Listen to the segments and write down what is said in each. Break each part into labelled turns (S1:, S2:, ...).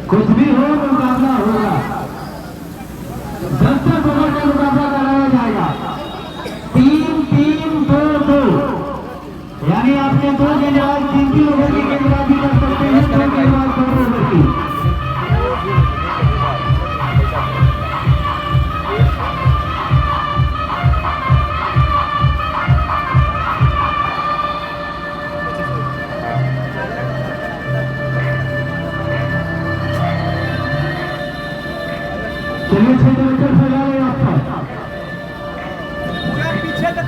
S1: कुछ भी हो मुकाबला होगा। 10 ओवर का मुकाबला कराया जाएगा। 3-3-2-2 यानी आपने 2 गेंदबाज 3 ओवर की गेंदबाजी कर सकते हैं। 2 गेंदबाज 2 ओवर की। चलिए 6 मीटर फैला रहे आपका
S2: पीछे से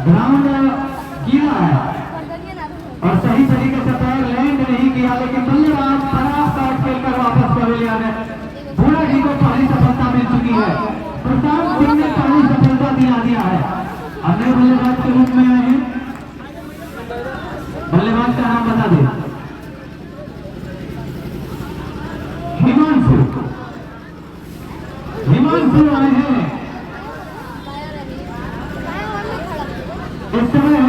S1: ग्राउंड किया है और सही तरीके से पैर लैंड नहीं किया, लेकिन बल्लेबाज खराब शॉट खेलकर वापस पवेलियन है। बुरा जी को पहली सफलता मिल चुकी है। प्रशांत सिंह ने पहली सफलता दिया है। अन्य बल्लेबाज के रूप में आए हैं। बल्लेबाज का नाम बता दे। हिमांशु आए हैं। इस समय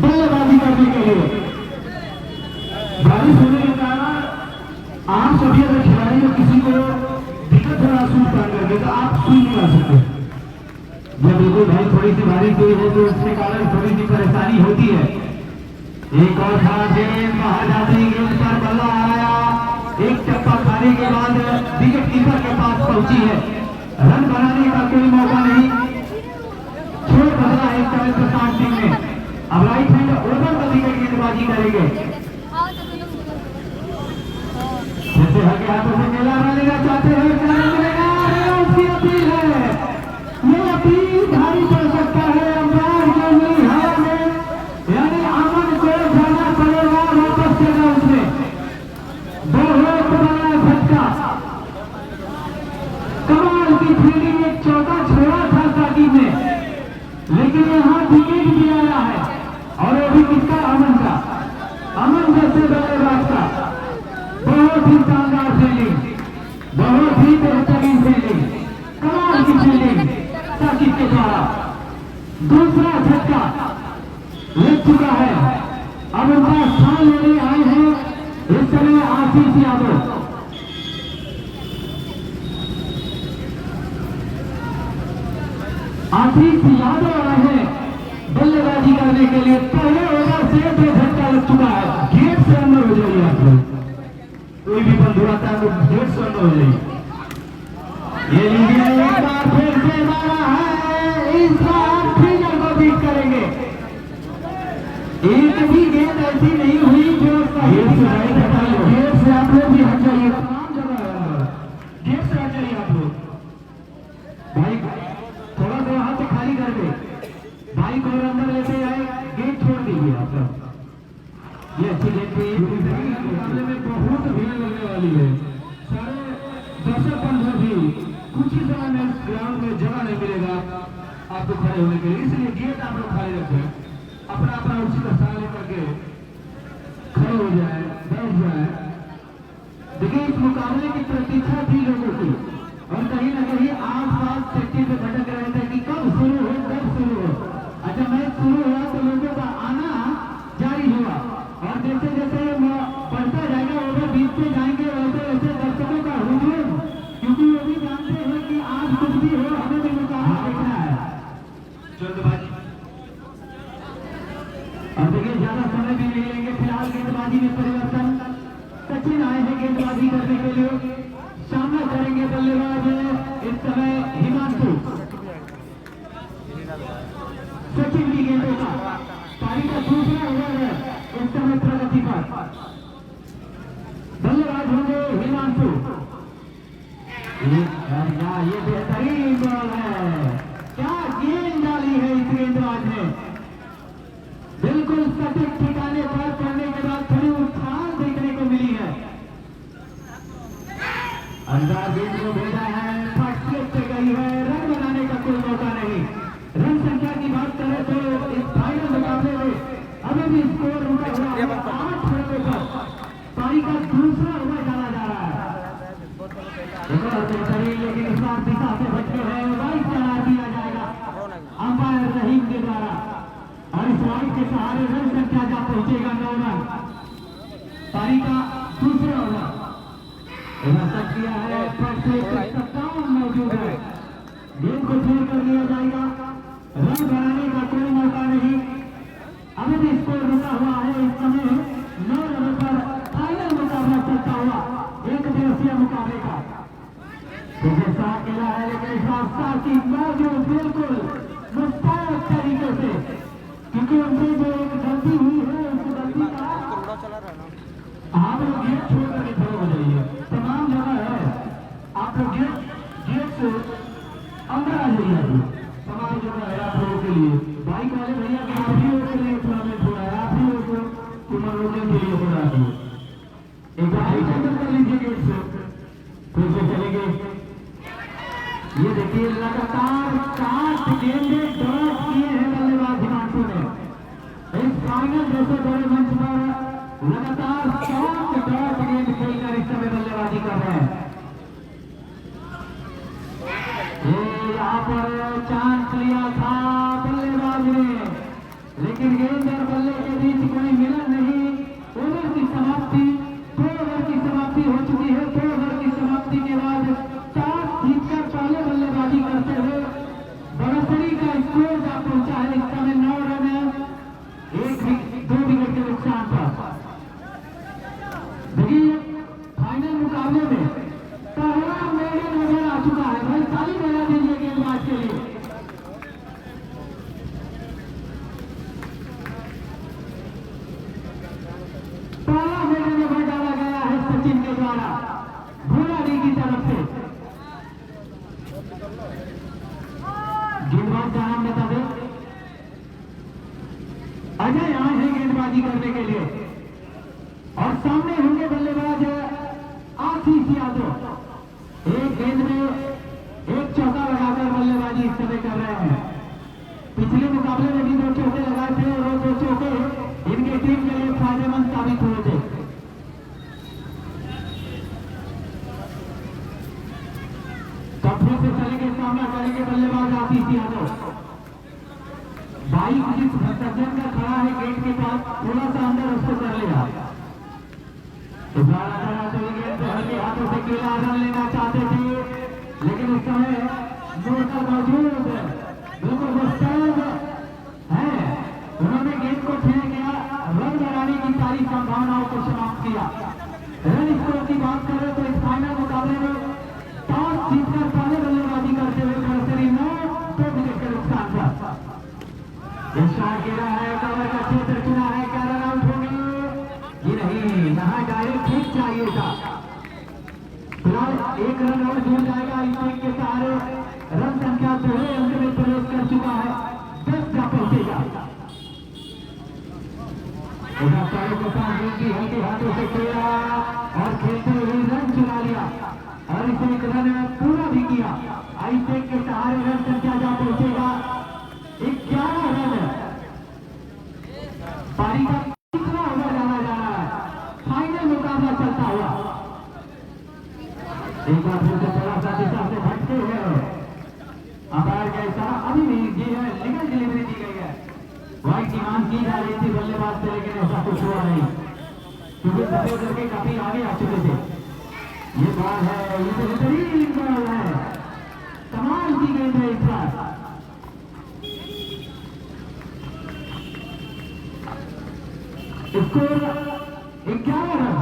S1: बल्लेबाजी करने के लिए बारिश होने के कारण आप सभी अगर खिलाड़ी को किसी को दिक्कत हो रहा सूट पहन करके तो आप सुई नहीं ला सकते। जब बिल्कुल भाई थोड़ी सी बारिश हुई है तो उसके कारण थोड़ी सी परेशानी होती है। एक और खराब गेंद बाहर जाते ही गेंद पर बल्ला आया। एक चप्पा खाने के बाद विकेट कीपर के पास पहुंची है। रन बनाने का कोई मौका नहीं। छोड़ बदला एक समय प्रशांत सिंह ने। अब राइट हैंड ओवर पर विकेट गेंदबाजी करेंगे। जैसे हल्के हाथों से मेला लेना चाहते हैं उसकी अपील है। ये अपील भारी पड़ सकता है अंपायर के लिए हार में, यानी अमन को जाना पड़ेगा वापस से ग्राउंड में। बहुत बड़ा झटका, कमाल की फील्डिंग, एक चौका छोड़ा था साकिब ने, लेकिन यहाँ विकेट भी आया है और वो भी किसका? अमन का। अमन जैसे बल्लेबाज का बहुत ही शानदार फील्डिंग, बहुत ही बेहतरीन फील्डिंग, कमाल की फील्डिंग साकिब के द्वारा। दूसरा झटका लग चुका है। अब उनका स्थान लेने आए हैं इस समय आशीष यादव। आशीष यादव आए हैं बल्लेबाजी करने के लिए। पहले ओवर से 2 झटका लग चुका है। गेट से अंदर हो जाइए आप लोग, कोई भी बंद हुआ था तो गेट से अंदर हो जाइए। ये लीजिए एक बार फिर से मारा है, इस बार फिगर को बीट करेंगे। एक भी गेंद ऐसी नहीं हुई जो गेट से आप लोग भी हट जाइए। तमाम जगह गेट से हट जाइए आप लोग। भाई थोड़ा सा हाथ से खाली कर दे, बाइक और अंदर लेते आए, गेट छोड़ दीजिए आप लोग। ये अच्छी गेट पे मुकाबले में बहुत भीड़ लगने वाली है। सारे दर्शक बंधु भी कुछ ही समय में ग्राउंड में जगह नहीं मिलेगा आपको खड़े होने के लिए, इसलिए गेट आप लोग खाली रखें। अपना अपना उसी का स्थान लेकर के खड़े हो जाए, बैठ जाए। देखिए इस मुकाबले की प्रतीक्षा थी लोगों की और कहीं ना कहीं आस-पास सेक्टर पे भटक रहे थे कि कब शुरू हो, कब शुरू हो। अच्छा मैच शुरू हुआ तो लोगों का आना जारी हुआ और जैसे जैसे बढ़ता जाएगा ओवर बीतते जाएंगे वैसे वैसे दर्शकों का हुजूम, क्योंकि वो भी जानते हैं कि आज कुछ भी हो हमें भी मुकाबला देखना है। जल्दबाजी अब देखिए ज्यादा समय भी नहीं लेंगे। फिलहाल गेंदबाजी में परिवर्तन। सचिन आए हैं गेंदबाजी करने के लिए। सामना करेंगे बल्लेबाज इस समय हिमांशु। सचिन की गेंदों का पारी का दूसरा ओवर है इस समय प्रगति पर। बल्लेबाज होंगे हिमांशु। ये बेहतरीन बॉल है, क्या गेंद डाली है इस गेंदबाज ने। बिल्कुल सटीक ठिकाने पर पड़ने के बाद थोड़ी उछाल देखने को मिली है। अंदर गेंद को भेजा है, फर्स्ट स्लिप पे गई है, रन बनाने का कोई मौका नहीं। रन संख्या की बात करें तो इस फाइनल मुकाबले में अभी भी स्कोर रुका हुआ है 8 रनों पर। पारी का दूसरा ओवर डाला जा रहा है। लेकिन इस बार दिशा से भटके हैं, वाइड करार दिया जाएगा अंपायर रहीम के द्वारा और इस वाइड के सहारे रन संख्या जा पहुंचेगा 9 रन। पारी का दूसरा ओवर किया है, मौजूद है। गेंद को छोड़ कर दिया जाएगा, रन बनाने का कोई मौका नहीं। अभी भी स्कोर रुका हुआ है इस समय 9 रनों पर। फाइनल मुकाबला चलता हुआ एक दिवसीय मुकाबले का साथ मिला है, लेकिन इस बार साथी मौजूद बिल्कुल मुस्तैद तरीके से, क्योंकि उनसे जो एक गलती हुई है उस गलती का आप लोग गेट छोड़ करके खड़े हो जाइए। तमाम जगह है, आप लोग गेट से अंदर आ जाइए। तमाम जगह है आप लोगों के लिए। लीजिए थोड़ा सा, एक बार अंदर कर लीजिए गेट से, फिर से चलेंगे। ये देखिए लगातार 7 गेंदे ड्रॉप किए हैं बल्लेबाज हिमांशु ने इस फाइनल जैसे बड़े मंच पर। लगातार 7 ड्रॉप गेंद खेलकर इस समय बल्लेबाजी कर रहे हैं। ये यहाँ पर चांस लिया था बल्लेबाज ने, लेकिन गेंद और बल्ले के बीच कोई मिलन नहीं। ओवर की समाप्ति, 2 ओवर की समाप्ति हो चुकी है। 2 ओवर की समाप्ति के बाद टॉस जीतकर पहले बल्लेबाजी करते हुए बड़सरी का स्कोर जा पहुंचा है इस समय 9 रन है, 2 विकेट के नुकसान पर। देखिए फाइनल मुकाबले में पहला मेडन नजर आ चुका है। भाई ताली बजा दीजिए गेंदबाज के लिए। पहला मेडन नजर डाला गया है सचिन के द्वारा भोलाडी की तरफ से। गेंदबाज का नाम बता दे। अजय आए हैं गेंदबाजी करने के लिए और सामने होंगे बल्लेबाज आशीष यादव। एक गेंद में 1 चौका लगाकर बल्लेबाजी इस समय कर रहे हैं। पिछले मुकाबले में भी 2 चौके लगाए थे और 2 चौके इनकी टीम के लिए फायदेमंद साबित हुए थे। तब फिर से चलेंगे, सामना करेंगे बल्लेबाज आशीष यादव। बाइक जिस सज्जन का खड़ा है गेट के पास, थोड़ा सा अंदर उसको कर लिया। तो हल्के हाथों से केला रन लेना चाहते थे, लेकिन उस समय नोटर मौजूद बिल्कुल मुस्तैद है, उन्होंने गेंद को फेंक दिया। रन बनाने की सारी संभावनाओं को समाप्त किया। रन स्कोर की बात करें तो इस फाइनल मुकाबले में टॉस जीतकर पहले बल्लेबाजी करते हुए बड़सरी 9 2 विकेट के नुकसान पर स्टार्ट किया है। कवर का क्षेत्र चुना है, क्या रन आउट होंगे? ये नहीं, यहाँ डायरेक्ट हिट चाहिए था। फिलहाल 1 रन और दूर जाएगा। इस के सहारे रन संख्या 2 अंक में प्रवेश कर चुका है, 10 जा पहुंचेगा। हल्के हाथों से खेला और खेलते हुए रन चुरा लिया और इसे 1 रन पूरा भी किया। आईटेक के सहारे रन संख्या जा पहुंचेगा 11 रन। पारी का तीसरा ओवर डाला जा रहा है, फाइनल मुकाबला चलता हुआ। एक बार फिर से थोड़ा सा दिशा से भटके हैं, अंपायर का इशारा अभी भी ये है, लीगल डिलीवरी दी गई है। वाइड की मांग की जा रही थी बल्लेबाज से, लेकिन ऐसा कुछ हुआ नहीं क्योंकि सफेद करके काफी आगे आ चुके थे। ये बॉल है, ये बेहतरीन बॉल है, कमाल की गेंद है इस बार। Score 11 run.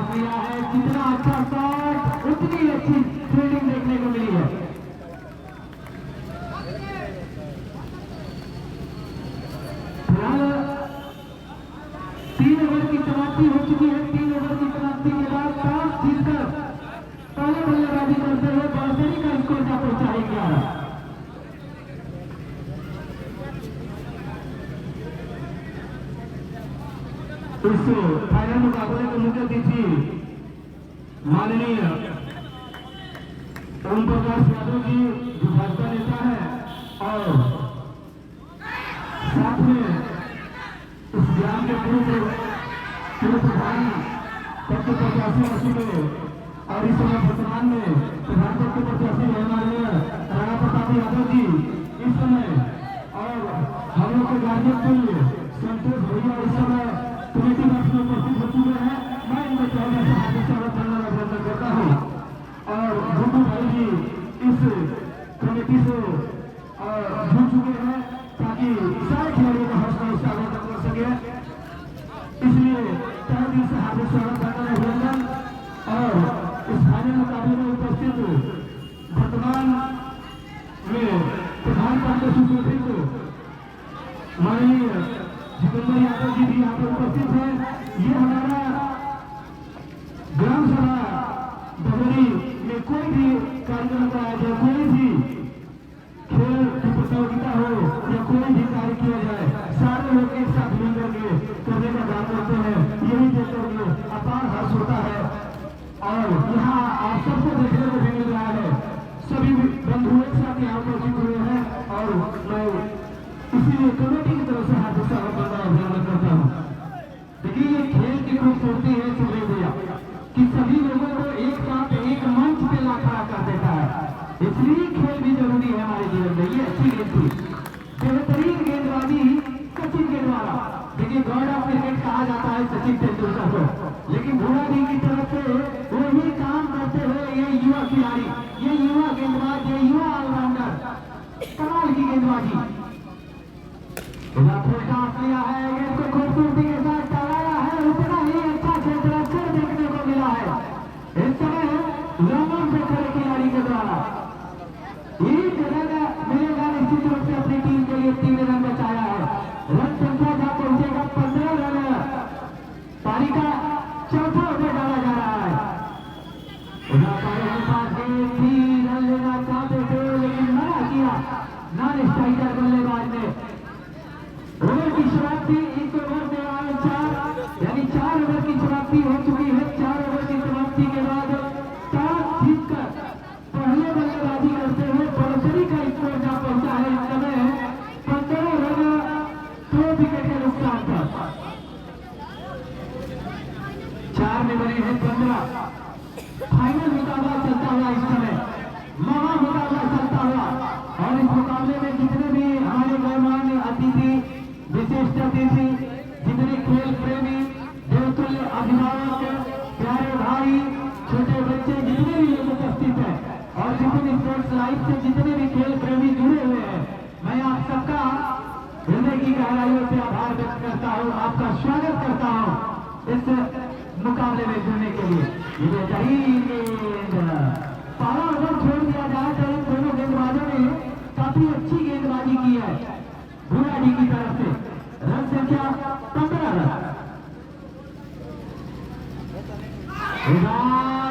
S1: किया है, जितना अच्छा शॉट उतनी अच्छी फील्डिंग देखने को मिली है। फिलहाल 3 ओवर की समाप्ति हो चुकी है। 3 ओवर की समाप्ति के बाद टॉस जीतकर पहले बल्लेबाजी करते हुए बड़सरी का स्कोर जा पहुंचा है 11। इस फाइनल मुकाबले को मुख्य अतिथि माननीय ओम प्रकाश यादव जी, जो भाजपा नेता है और साथ में इस ग्राम के पूर्व प्रधान पद के प्रत्याशी हो चुके और इस समय वर्तमान में प्रधान पद के प्रत्याशी माननीय राणा प्रताप यादव जी इस समय, और हम लोग के गार्जियन संतोष भैया इस समय कमेटी में उपस्थित हो चुके हैं। मैं इनको हार्दिक स्वागत करना अभिनंदन करता हूँ और गुड्डू भाई जी इस कमेटी से जुड़ चुके हैं ताकि सारे खिलाड़ियों का हौसला स्वागत कर सके, इसलिए तहे दिल से हार्दिक स्वागत करना अभिनंदन। और इस फाइनल मुकाबले में उपस्थित वर्तमान में प्रधान पद के सुपुत्र माननीय जितेंद्र यादव जी भी यहाँ पर उपस्थित है। ये हमारा ग्राम सभा बबरी में कोई भी कार्यक्रम कराया जाए, कोई भी खेल की प्रतियोगिता हो या कोई भी कार्य किया जाए, सारे लोग एक साथ मिल करके करने का काम करते हैं, यही देखते हुए अपार हर्ष होता है। और यहाँ आप सबको देखने को भी मिल रहा है, सभी बंधु एक साथ यहाँ उपस्थित हुए हैं और मैं इसीलिए कमेटी की तरफ से हार्दिक स्वागत करता हूँ, अभिनंदन करता हूँ। देखिए ये खेल की खूबसूरती है सुरेश भैया कि सभी लोगों को एक साथ एक मंच पे ला खड़ा कर देता है, इसलिए खेल भी जरूरी है हमारे जीवन में। ये अच्छी गेंद थी, बेहतरीन गेंदबाजी सचिन के द्वारा। देखिए गॉड ऑफ क्रिकेट कहा जाता है सचिन तेंदुलकर को, लेकिन भूरा जी की तरफ से वही काम करते हुए ये युवा खिलाड़ी, ये युवा गेंदबाज, ये युवा ऑलराउंडर, कमाल की गेंदबाजी लिया है, इसको खूबसूरती के साथ चलाया है, उतना ही अच्छा क्षेत्र देखने को मिला है इस समय लंबन से खड़े खिलाड़ी के द्वारा। एक रन मिलेगा निश्चित रूप से अपनी टीम के लिए, 3 रन बचाया है। रन संख्या जहां पहुंचेगा 15 रन, पारी का चौथा ओवर डाला जा रहा है। रन लेना चाहते थे लेकिन मना किया नॉन स्ट्राइकर बल्लेबाज ने। ओवर की समाप्ति इस ओवर में आए 4, यानी 4 ओवर की समाप्ति हो चुकी है। 4 ओवर की समाप्ति के बाद टॉस जीतकर पहले बल्लेबाजी करते हुए बढ़ोतरी का स्कोर जहां पहुंचा है इस समय 15 रन 2 विकेट के नुकसान पर। 4 में बने हैं 15। फाइनल मुकाबला चलता हुआ इस समय, महा मुकाबला चलता हुआ, और इस मुकाबले में जितने भी हमारे गणमान्य अतिथि, विशिष्ट अतिथि, जितने खेल प्रेमी, देवतुल्य अभिभावक, प्यारे भाई, छोटे बच्चे, जितने भी लोग उपस्थित हैं और जितने स्पोर्ट्स लाइफ से जितने भी खेल प्रेमी जुड़े हुए हैं, मैं आप सबका हृदय की गहराइयों से आभार व्यक्त करता हूँ, आपका स्वागत करता हूँ इस मुकाबले में जुड़ने के लिए। ये बेहतरीन पहला ओवर छोड़ दिया जाए तो इन दोनों गेंदबाजों ने काफी अच्छी गेंदबाजी की है भूरा जी की तरफ से। रन संख्या 15 रन।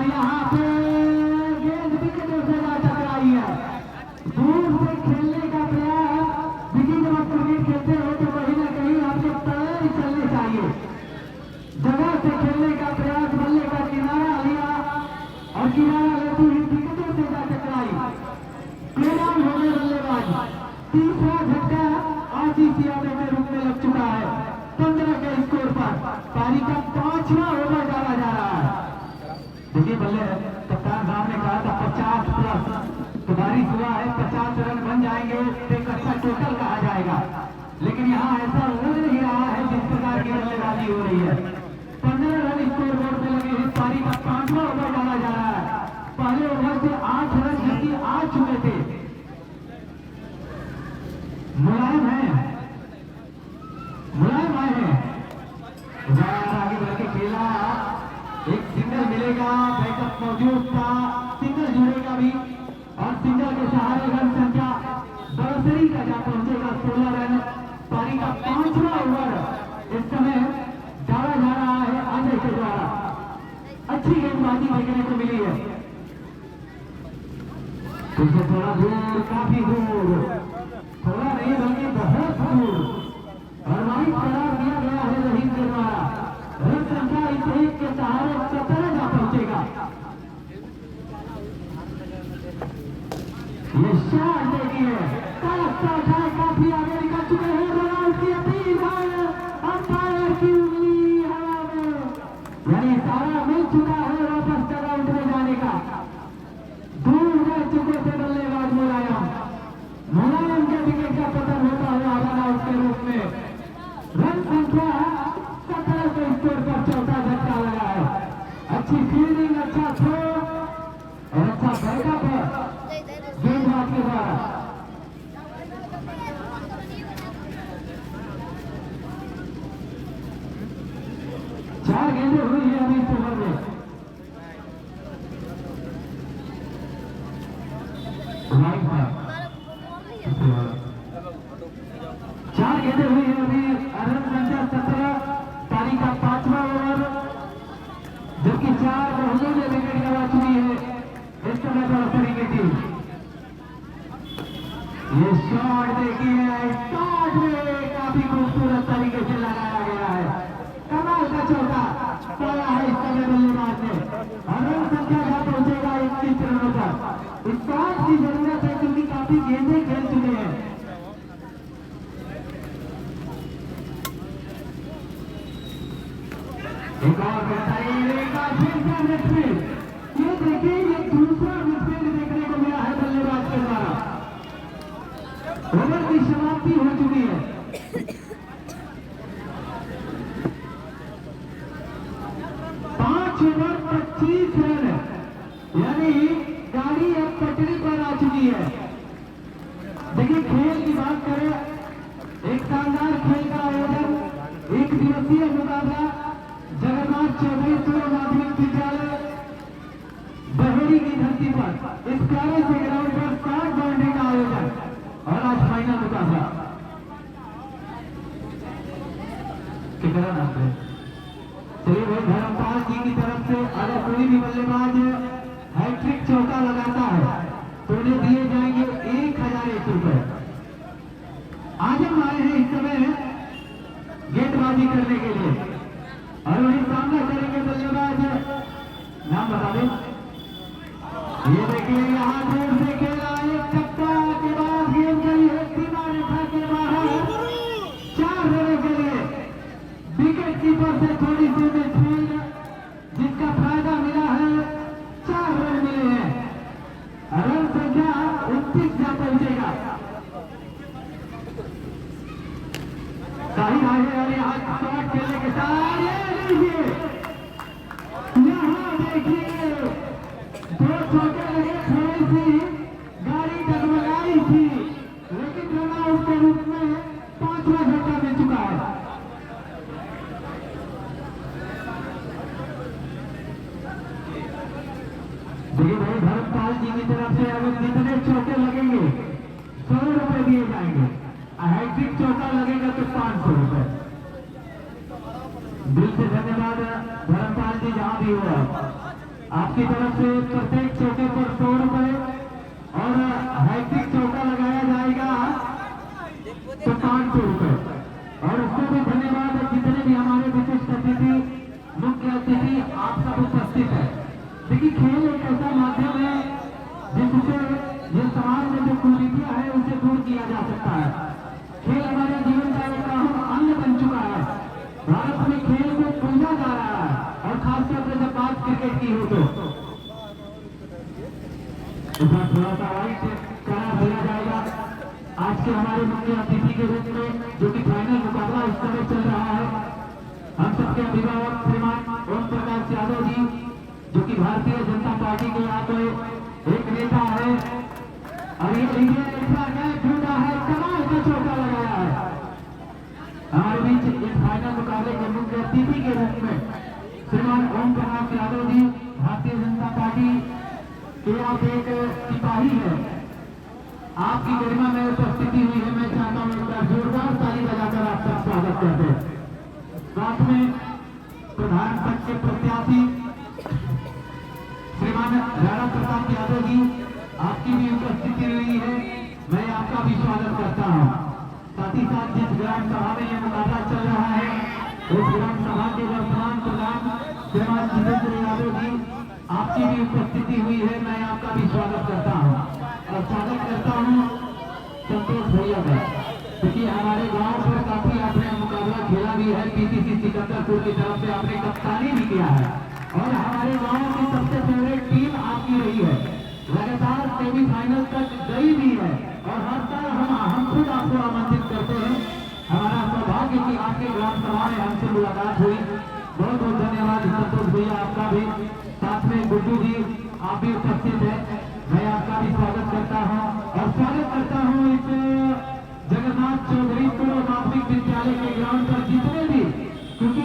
S1: यहाँ पे गेंद विकेटों से जा टकराई है, दूर से खेलने का प्रयास। देखिए जब आप क्रिकेट खेलते हो तो कहीं ना कहीं आपके पैर चलने चाहिए, जगह से खेलने का प्रयास, बल्ले का किनारा लिया और किनारा लेते हुए विकेटों से जा टकराई, प्ले डाउन हो गए बल्लेबाज। तीसरा झटका आशीष यादव के रूप में लग चुका है 15 के स्कोर पर। पारी का 5वां ओवर डाला जा रहा है। देखिए बल्ले कप्तान साहब ने कहा था 50 प्लस, तो बारिश हुआ है, 50 रन बन जाएंगे तो एक अच्छा टोटल कहा जाएगा, लेकिन यहाँ ऐसा लग नहीं रहा है जिस प्रकार की बल्लेबाजी हो रही है। 15 रन स्कोर बोर्ड पे लगे हैं। पारी का 5वां ओवर डाला जा रहा है। पहले ओवर से 8 रन जबकि आ चुके थे। मुलायम है, मुलायम आए हैं, आगे बढ़ के खेला, एक सिंगल मिलेगा, बैकअप मौजूद था, सिंगल जुड़ेगा भी और सिंगल के सहारे रन संख्या बढ़ोतरी का जा पहुंचेगा 16 रन। पारी का 5वां ओवर इस समय डाला जा रहा है अजय के द्वारा। अच्छी गेंदबाजी देखने को मिली है, तुझे थोड़ा दूर, काफी दूर, थोड़ा नहीं बल्कि बहुत दूर फरमाइश करार दिया गया है रहीम के द्वारा। रन संख्या इस एक के सहारे 17 जा पहुंचेगा। ये शॉट देखिए, काफी आगे निकल चुके हैं, रनआउट की अपील है, अंपायर की उंगली हवा में, यानी सारा मिल चुका है वापस डगआउट में जाने का। दूर जा चुके थे बल्लेबाज मुलायम, मुलायम के विकेट का पतन होता हुआ रनआउट के रूप में। रन संख्या 17 के स्कोर पर चौथा झटका लगा है। अच्छी फील्डिंग, अच्छा थ्रो और अच्छा बैकअप है गेंदबाज के द्वारा। चार गेंदें हुई है अभी इस ओवर में। चार गेंदें हुई है अभी, रन संख्या 17, पारी का 5वां ओवर, जबकि 4 बहुजों ने विकेट गंवा चुकी है इस समय बढ़ोतरी की टीम। ये शॉट देखिए, शॉट में काफी खूबसूरत खूबसूरत तरीके से लगाया गया है। कमाल का चौका पाया है इस समय बल्लेबाज ने और रन संख्या क्या पहुंचेगा 21 रनों पर। इस शॉट की जरूरत है क्योंकि काफी गेंदें खेल चुके हैं। एक और ये देखिए ये दूसरा मिडफील्ड देखने को मिला है बल्लेबाज के द्वारा। ओवर की समाप्ति हो चुकी है। ओवर 25 रन यानी गाड़ी अब पटरी पर आ चुकी है। देखिए खेल की बात करें एक शानदार खेल का आयोजन, एक दिवसीय मुकाबला जगन्नाथ चौधरी पूर्व माध्यमिक विद्यालय बहेड़ी की धरती पर इस प्यारे से ग्राउंड पर 60 बाउंड्री का आयोजन और आज फाइनल मुकाबला कितना नाम है। चलिए भाई धर्मपाल जी की तरफ से अगर कोई भी बल्लेबाज हैट्रिक चौका लगाता है तो उन्हें दिए जाएंगे 1001 रुपए। आज हम आए हैं इस समय गेंदबाजी करने के लिए और वही सामना करेंगे बल्लेबाज। नाम बता दें। ये देखिए यहाँ दूर से खेला एक चक्का के बाद गेंद गई है सीमा रेखा के बाहर 4 रनों के लिए। विकेट कीपर से थोड़ी सी मिडफील्ड जिसका फायदा मिला है 4 रन मिले हैं। रन संख्या 29 जा पहुंचेगा। सही आगे और यहाँ शॉट खेलने के साथ यहाँ देखिए 2 चौके लगे, थोड़ी सी गाड़ी डगमगाई थी लेकिन रन आउट के रूप में 5वां झटका मिल चुका है। देखिए भाई धर्मपाल जी की तरफ से अगर जितने चौके लगेंगे 100 रुपए दिए जाएंगे। हैट्रिक चौका लगेगा तो 500 रुपए। दिल से धन्यवाद धर्मपाल जी जहां भी हो आपकी तरफ से प्रत्येक चौके पर 100 रुपए और हैट्रिक चौका लगाया जाएगा तो 500 रुपए। और उसको भी धन्यवाद जितने भी हमारे विशिष्ट अतिथि मुख्य अतिथि आप सब उपस्थित है। देखिए खेल एक ऐसा माध्यम है जिससे ये समाज में जो कुरीतियां है उसे दूर किया जा सकता है। खेल हमारे जीवन का एक अहम अंग बन चुका है। भारत में खेल को पूजा जा रहा है और खासतौर पर जब बात क्रिकेट की हो तो थोड़ा सा वाइट करार दिया जाएगा आज के हमारे मुख्य अतिथि के रूप में जो कि फाइनल मुकाबला इस समय चल रहा है। हम सबके अभिभावक श्रीमान ओम प्रकाश यादव जी जो कि भारतीय जनता पार्टी के यहाँ पे एक नेता है और ये इंडियन नेशनल ढूंढा है। कमाल का चौका लगाया है। हमारे बीच इस फाइनल मुकाबले के मुख्य अतिथि के रूप में श्रीमान ओम प्रकाश यादव जी भारतीय जनता पार्टी के आप एक सिपाही है। आपकी गरिमा में उपस्थिति हुई है। मैं चाहता हूँ एक बार जोरदार ताली बजाकर आप सब स्वागत करते हैं। साथ में प्रधान पद के प्रत्याशी श्रीमान राणा प्रताप यादव जी आपकी भी उपस्थिति हुई है। मैं आपका भी स्वागत करता हूं। साथ ही साथ जिस ग्राम सभा में यह मुकाबला चल रहा है उस ग्राम सभा के वर्तमान प्रधान श्रीमान जितेंद्र यादव जी आपकी भी उपस्थिति हुई है। मैं आपका भी स्वागत करता हूं और स्वागत करता हूं संतोष भैया का क्योंकि हमारे गांव पर काफी आपने मुकाबला खेला भी है। पीटीसी सिकंदरपुर की तरफ से आपने कप्तानी भी किया है और हमारे गांव की सबसे फेवरेट टीम आपकी रही है। लगातार सेमीफाइनल तक गई भी है और हर साल हम खुद आपको आमंत्रित करते हैं। हमारा सौभाग्य कि आपके ग्राम सभा में हमसे मुलाकात हुई। बहुत बहुत धन्यवाद संतोष भैया आपका भी। साथ में गुड्डू जी आप भी उपस्थित है। मैं आपका भी स्वागत करता हूँ और स्वागत करता हूँ इस जगन्नाथ चौधरी पूर्व माध्यमिक विद्यालय के ग्राउंड पर जितने भी, क्योंकि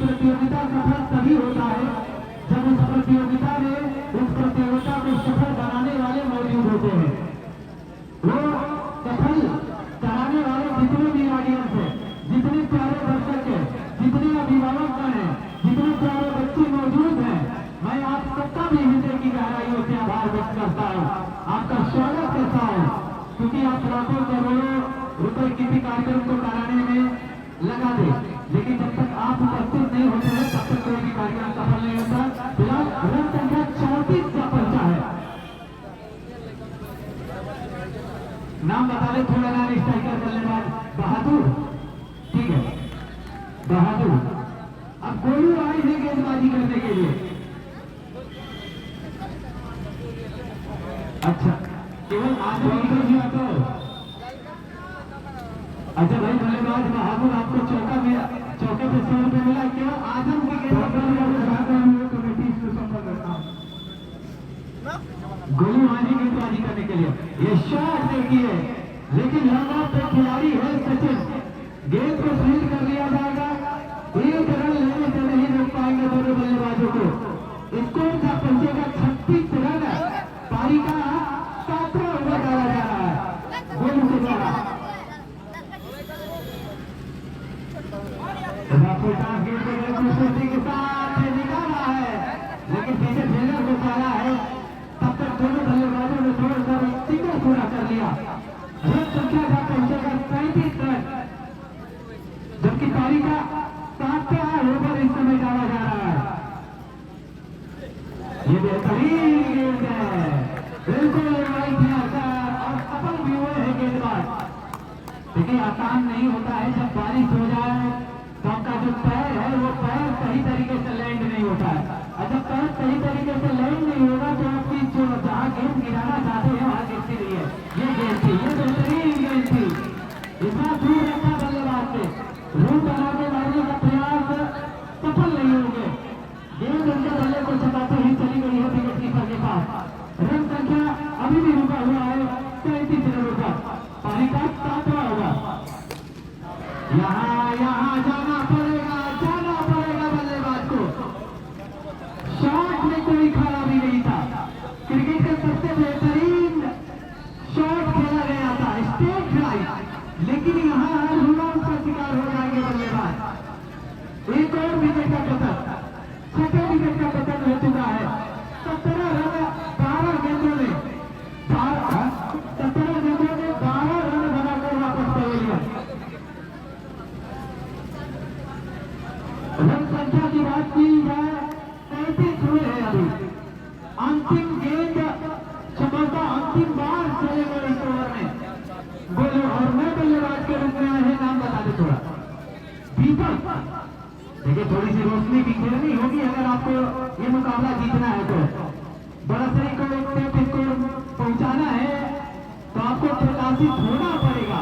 S1: प्रतियोगिता सफल तभी होता है जब उस प्रतियोगिता में उस प्रतियोगिता को सफल बनाने वाले मौजूद होते हैं। वो सफल कराने वाले जितने भी ऑडियंस है, जितने प्यारे दर्शक है, जितने अभिभावक हैं, जितने प्यारे बच्चे मौजूद हैं, मैं आप सबका भी हृदय की गहराइयों से आभार व्यक्त करता हूँ। आपका स्वागत करता हूँ क्योंकि आप लाखों करोड़ों रुपए किसी कार्यक्रम को कराने में लगा दे, लेकिन जब तक आप उपस्थित नहीं होते हैं तब तक कोई भी कार्यक्रम सफल नहीं होता। फिलहाल रन संख्या 34 का पर्चा है। नाम बता दे थोड़ा नाम स्ट्राइकर बल्लेबाज बहादुर, ठीक है बहादुर। अब गोलू आई है गेंदबाजी करने के लिए। अच्छा केवल आज तो अच्छा भाई बल्लेबाज बहादुर आपको चौके पे 100 रुपये मिला। क्यों आजम की कमेटी से संपर्क करता हूँ गोलू आनी गेंदबाजी करने के लिए। ये शॉट देखिए, लेकिन लंबा पे खिलाड़ी है सचिन, गेंद को फील्ड कर लिया जाएगा। एक रन लेने से नहीं रोक पाएंगे दोनों बल्लेबाजों को। स्कोर का पहुंचेगा 36 रन। पारी का 7वां ओवर डाला जा रहा है गोलू के द्वारा। के साथ निकाला है, लेकिन पीछे फील्डर को चला है। तब तक दोनों बल्लेबाजों ने थोड़ा सा सिंगल पूरा कर लिया। रन संख्या का पहुंचेगा 35 रन, जबकि पारी का 7वां ओवर इस समय डाला जा रहा है। ये बेहतरीन गेंद है, बिल्कुल और सफल भी हुए हैं गेंदबाज। देखिए आसान नहीं होता है जब बारिश हो जाए तो आपका जो पैर है वो पैर सही तरीके से लैंड नहीं होता है, और जब पैर सही तरीके से लैंड नहीं होगा तो आपकी जो जहाँ गेंद गिराना चाहते हैं वहाँ गिरती रही है। ये गेंद थी, ये बेहतरीन गेंद थी, इतना दूर रखा बल्लेबाज से, रूम बना के मारने का प्रयास सफल नहीं होंगे। गेंद उनके बल्ले को चलाते ही चली गई है विकेट कीपर के पास। रन संख्या अभी भी रुका हुआ है 33 रनों पर। पारी का 7वां होगा। यहाँ जाना पड़ेगा बल्लेबाज को। शॉट में कोई खराबी नहीं था, क्रिकेट का सबसे बेहतरीन शॉट खेला गया था, स्ट्रेट ड्राइव, लेकिन यहाँ रूम का शिकार हो जाएंगे बल्लेबाज। एक और विकेट का पतन, 6वें विकेट का पतन हो चुका है। 17 रन 12 गेंदों में 12 रन बनाकर वापस पवेलियन। रन संख्या की बात की जाए 35 हुए हैं अभी। अंतिम गेंद क्षमता अंतिम बार चलेगा इस ओवर में। गोलू और मैं बल्लेबाज के रूप में आए हैं, नाम बता दे थोड़ा। दीपक, देखिए थोड़ी सी रोशनी बिखेरनी होगी अगर आपको ये मुकाबला जीतना है तो। बड़सरी को एक टेप स्कोर पहुंचाना है तो आपको प्रकाशित होना पड़ेगा।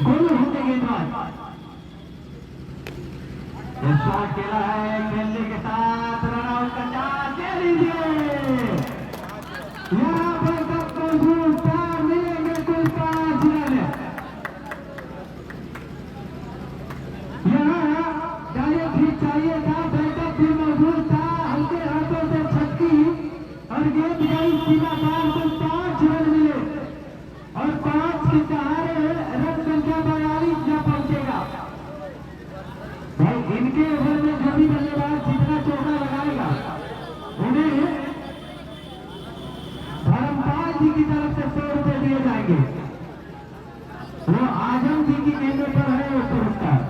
S1: गोलू होंगे गेंदबाज। शॉट खेला है खेलने के साथ, रन आउट का चांस ले लीजिए। यहाँ पर सबको चार मिलेंगे, कुल 5 रन। यहाँ डायरेक्ट हिट चाहिए था, बैकअप भी मौजूद था, हल्के हाथों से छक्की और गेंद गई सीमा पार, कुल 5 रन मिले और 5 के सहारे रन संख्या 42 जा पहुंचेगा। भाई इनके ओवर में जो भी बल्लेबाज जितना चौका लगाएगा उन्हें धर्मपाल जी की तरफ से 100 रुपए दिए जाएंगे। वो आजम जी की गेंदों पर है वो पुरस्कार।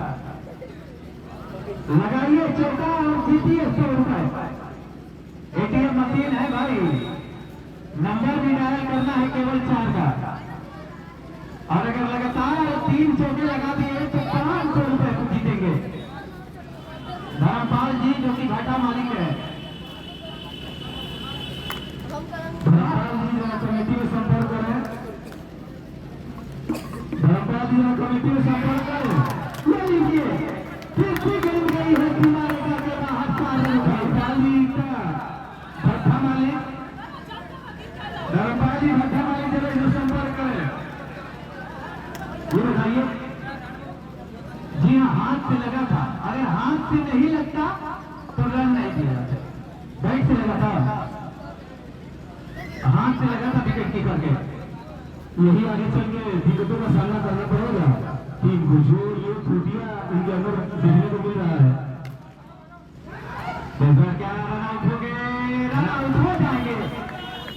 S1: लगाइए चौका और जीतिए 100 रुपए। एटीएम मशीन है भाई, नंबर भी डायल करना है केवल 4 का, और अगर लगातार 3 चौके लगा दिए तो 500 रुपए को जीतेंगे। धर्मपाल जी जो कि घाटा मालिक है, धर्मपाल जी जरा कमेटी में संपर्क करें। धर्मपाल जी जरा कमेटी में संपर्क करें। ले लीजिए, फिर से गेंद गई है किनारे का बाहर। धर्मपाल जी का भट्टा मालिक, धर्मपाल जी भट्टा मालिक जरा इसे संपर्क करें। ये बताइए जी हाँ, हाथ से लगा था, अगर हाथ से नहीं लगता तो रन नहीं दिया जाता। बैट से लगा था, हाथ से लगा था विकेट कीपर के। यही आगे चल के दिक्कतों का सामना करना पड़ेगा। टीम को जो ये त्रुटियां इनके अंदर देखने को मिल रहा है। क्या रन आउट हो गए, रन आउट हो जाएंगे।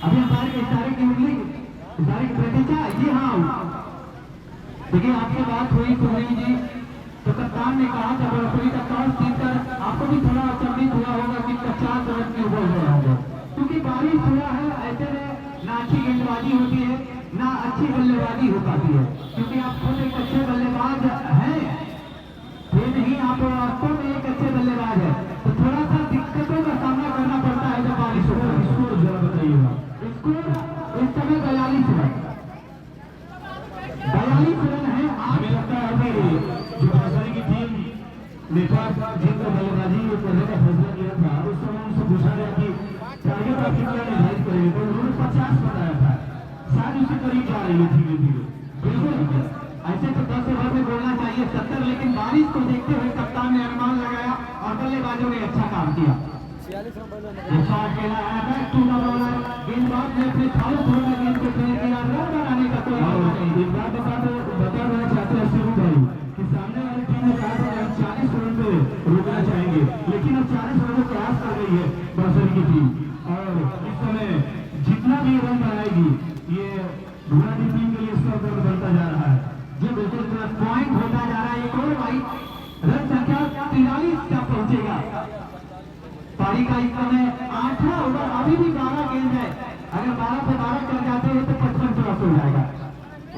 S1: अभी हमारे इशारे की उंगली, इशारे की प्रतीक्षा, जी हाँ। देखिए आपसे बात हुई तो जी, तो कप्तान ने कहा जब रेफरी का टॉस जीतकर आपको भी थोड़ा अचंभित हुआ होगा कि 50 रन क्यों बोल रहे होंगे, क्योंकि बारिश हुआ है, ऐसे में ना अच्छी गेंदबाजी होती है ना अच्छी बल्लेबाजी हो पाती है, क्योंकि आप खुद एक अच्छे बल्लेबाज हैं, ये नहीं आप वास्तव में एक अच्छे बल्लेबाज है, तो थोड़ा सा दिक्कतों का सामना करना पड़ता है जब बारिश होता है। इसको जरा बताइएगा। इसको इस समय 42 रन है। हमें लगता है कि जो भाषाई की टीम नेपाल जिनका बल्लेबाजी करने का फैसला किया था, उस समय उनसे पूछा गया कि टारगेट आप कितना निर्धारित करेंगे, तो उन्होंने 50 बताया था, शायद उसके करीब जा रही है धीरे धीरे। बिल्कुल ऐसे तो 10 ओवर में बोलना चाहिए 70, लेकिन बारिश को देखते हुए कप्तान ने अनुमान लगाया और बल्लेबाजों ने अच्छा काम किया। खेला है टू द बॉलर, गेंदबाज ने अपने थालों थोड़ा गेंद को फेंक दिया, रन बनाने का कोई नहीं। एक बात बता देना चाहते हैं शिवू भाई कि सामने वाली टीम ने कहा था 40 रन पे रोकना चाहेंगे, लेकिन अब 40 रन को प्रयास कर रही है बरसरी की टीम, और इस समय जितना भी रन बनाएगी ये भुरानी टीम के लिए इसका दर्द बनता जा रहा है। जी बिल्कुल, पॉइंट होता जा रहा है। एक और भाई रन संख्या 43 तक पहुंचेगा। पारी का इस समय 8वां ओवर, अभी भी 12 गेंद है, अगर 12 से 12 कर जाते हैं तो 55 प्लस हो जाएगा।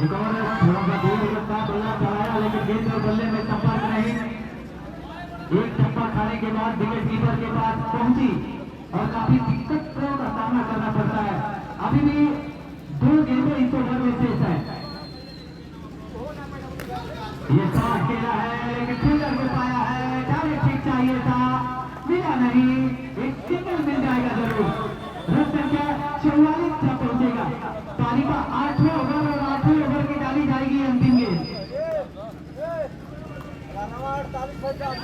S1: एक और थोड़ा सा दूर लगता बल्ला चलाया, लेकिन गेंद और बल्ले में संपर्क नहीं, एक छक्का खाने के बाद विकेट कीपर के पास पहुंची और काफी दिक्कतों का सामना करना पड़ता है। अभी भी 2 गेंदें इस ओवर में शेष है। ये शॉट खेला है लेकिन फील्डर को पाया है, डायरेक्ट ठीक चाहिए था, मिला नहीं, एक सिंगल मिल जाएगा जरूर। रन संख्या 44 तक पहुंचेगा। पारी का 8वां ओवर और 8वें ओवर की डाली जाएगी अंतिम गेंद।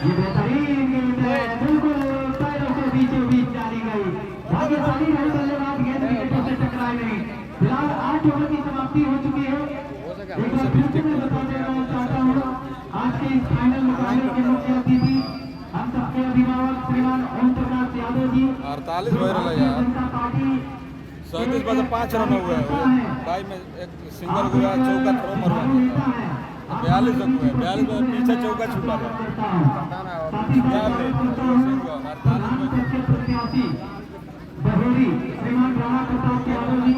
S1: ये बेहतरीन गेंद है, बिल्कुल पैरों से बीचों बीच डाली गई, भाग्यशाली रही बल्लेबाज, गेंद विकेटों से टकराई नहीं। फिलहाल 8 ओवर की समाप्ति हो चुकी है। एक बार फिर से मैं बता देना चाहता हूँ, आज के इस फाइनल मुकाबले के मुख्य अतिथि हम सबके अभिभावक श्रीमान ओम प्रकाश यादव जी,
S2: 48
S1: जनता पार्टी
S2: 37/5 रन हुए भाई में एक सिंगल हुआ, चौका थ्रो मरवा 42 रन हुए, 42 में पीछे चौका छूटा था।
S1: बहोरी श्रीमान राणा प्रताप यादव जी,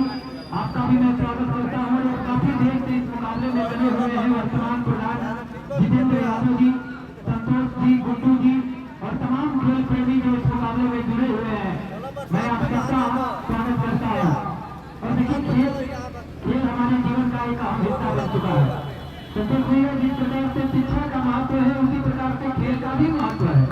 S1: आपका भी मैं स्वागत करता हूँ। काफी देर से इस मुकाबले में बने हुए हैं वर्तमान प्रधान जितेंद्र यादव जी, संतोष जी, गुड्डू जी और तमाम खेल प्रेमी जो इस मुकाबले में जुड़े हुए हैं, मैं आप सबका स्वागत करता हूँ। और देखिए खेल हमारे जीवन का एक अहम हिस्सा बन चुका है। संतोष जी, जिस प्रकार से शिक्षा का महत्व है उसी प्रकार से खेल का भी महत्व है।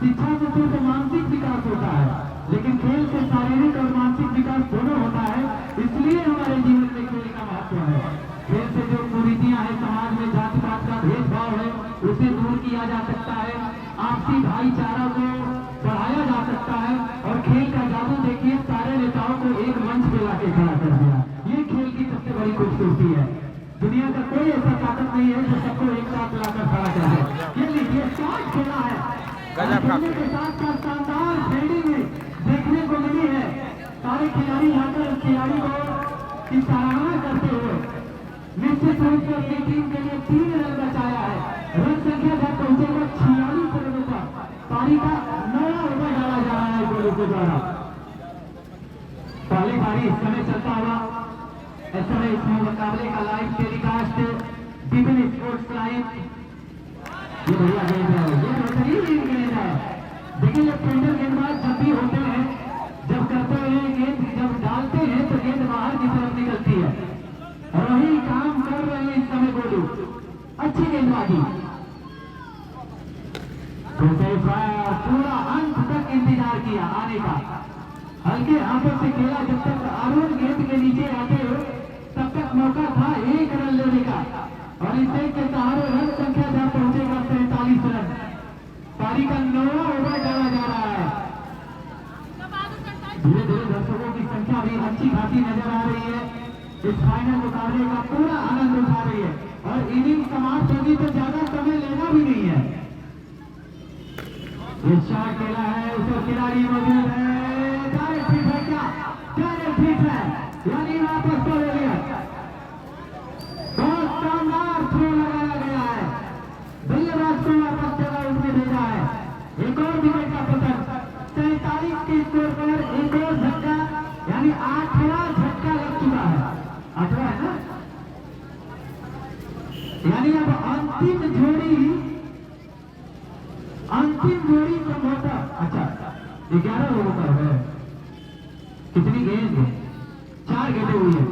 S1: शिक्षा से सिर्फ मानसिक विकास होता है, लेकिन खेल से शारीरिक और मानसिक विकास दोनों होता है, इसलिए हमारे जीवन में खेल का महत्व है। खेल से जो कुरीतियां हैं समाज में, जाति पात का भेदभाव है, उसे दूर किया जा सकता है, आपसी भाईचारा को बढ़ाया जा सकता है, और खेल का जादू देखिए सारे नेताओं को एक मंच पे लाके खड़ा कर दिया। ये खेल की सबसे बड़ी खूबसूरती है। दुनिया का कोई ऐसा ताकत नहीं है जो सबको एक साथ लाकर खड़ा कर दे। ये लीजिए शॉट खेला है, के साथ साथ शानदार फील्डिंग देखने को मिली है। सारे खिलाड़ी यहाँ पर खिलाड़ी को सराहना करते हुए निश्चित रूप से अपनी टीम के लिए 3 रन बचाया है। रन संख्या जब पहुंचेगा 46 रनों पर, पारी का 9वां ओवर डाला जा रहा है गोलों के द्वारा। पहली पारी इस समय चलता हुआ, इस समय इस मुकाबले का लाइव टेलीकास्ट डिविन स्पोर्ट्स लाइव। ये बढ़िया गेंद है, ये बेहतरीन गेंद है। देखिए जब फील्डर गेंदबाज जब भी होते हैं, जब करते हुए गेंद जब डालते हैं तो गेंद बाहर की तरफ निकलती है, और वही काम कर रहे हैं इस समय गोलू। अच्छी गेंदबाजी, पूरा अंत तक इंतजार किया आने का, हल्के हाथों से खेला। जब तक अरुण गेंद के नीचे आते हो तब तक मौका था 1 रन लेने का, और इसे के सहारे रन संख्या जब पहुंचेगा 47 रन। पारी का 9वां ओवर डाला जा रहा है। धीरे धीरे दर्शकों की संख्या भी अच्छी खासी नजर आ रही है, इस फाइनल मुकाबले का पूरा आनंद उठा रही है, और इनिंग समाप्त होगी तो ज्यादा समय लेना भी नहीं है। ये शॉट खेला है, उसको खिलाड़ी मौजूद है, डायरेक्ट हिट है क्या? डायरेक्ट हिट है, यानी वापस तो ले लिया। बहुत शानदार थ्रो लगाया गया है, एक और विकेट का पतन 43 के स्कोर पर एक और झटका, यानी 8वां झटका लग चुका है। 8वां है ना, यानी अब अंतिम जोड़ी संभवतः, अच्छा 11 लोगों का है। कितनी गेंद है? 4 गेंदें हुई है।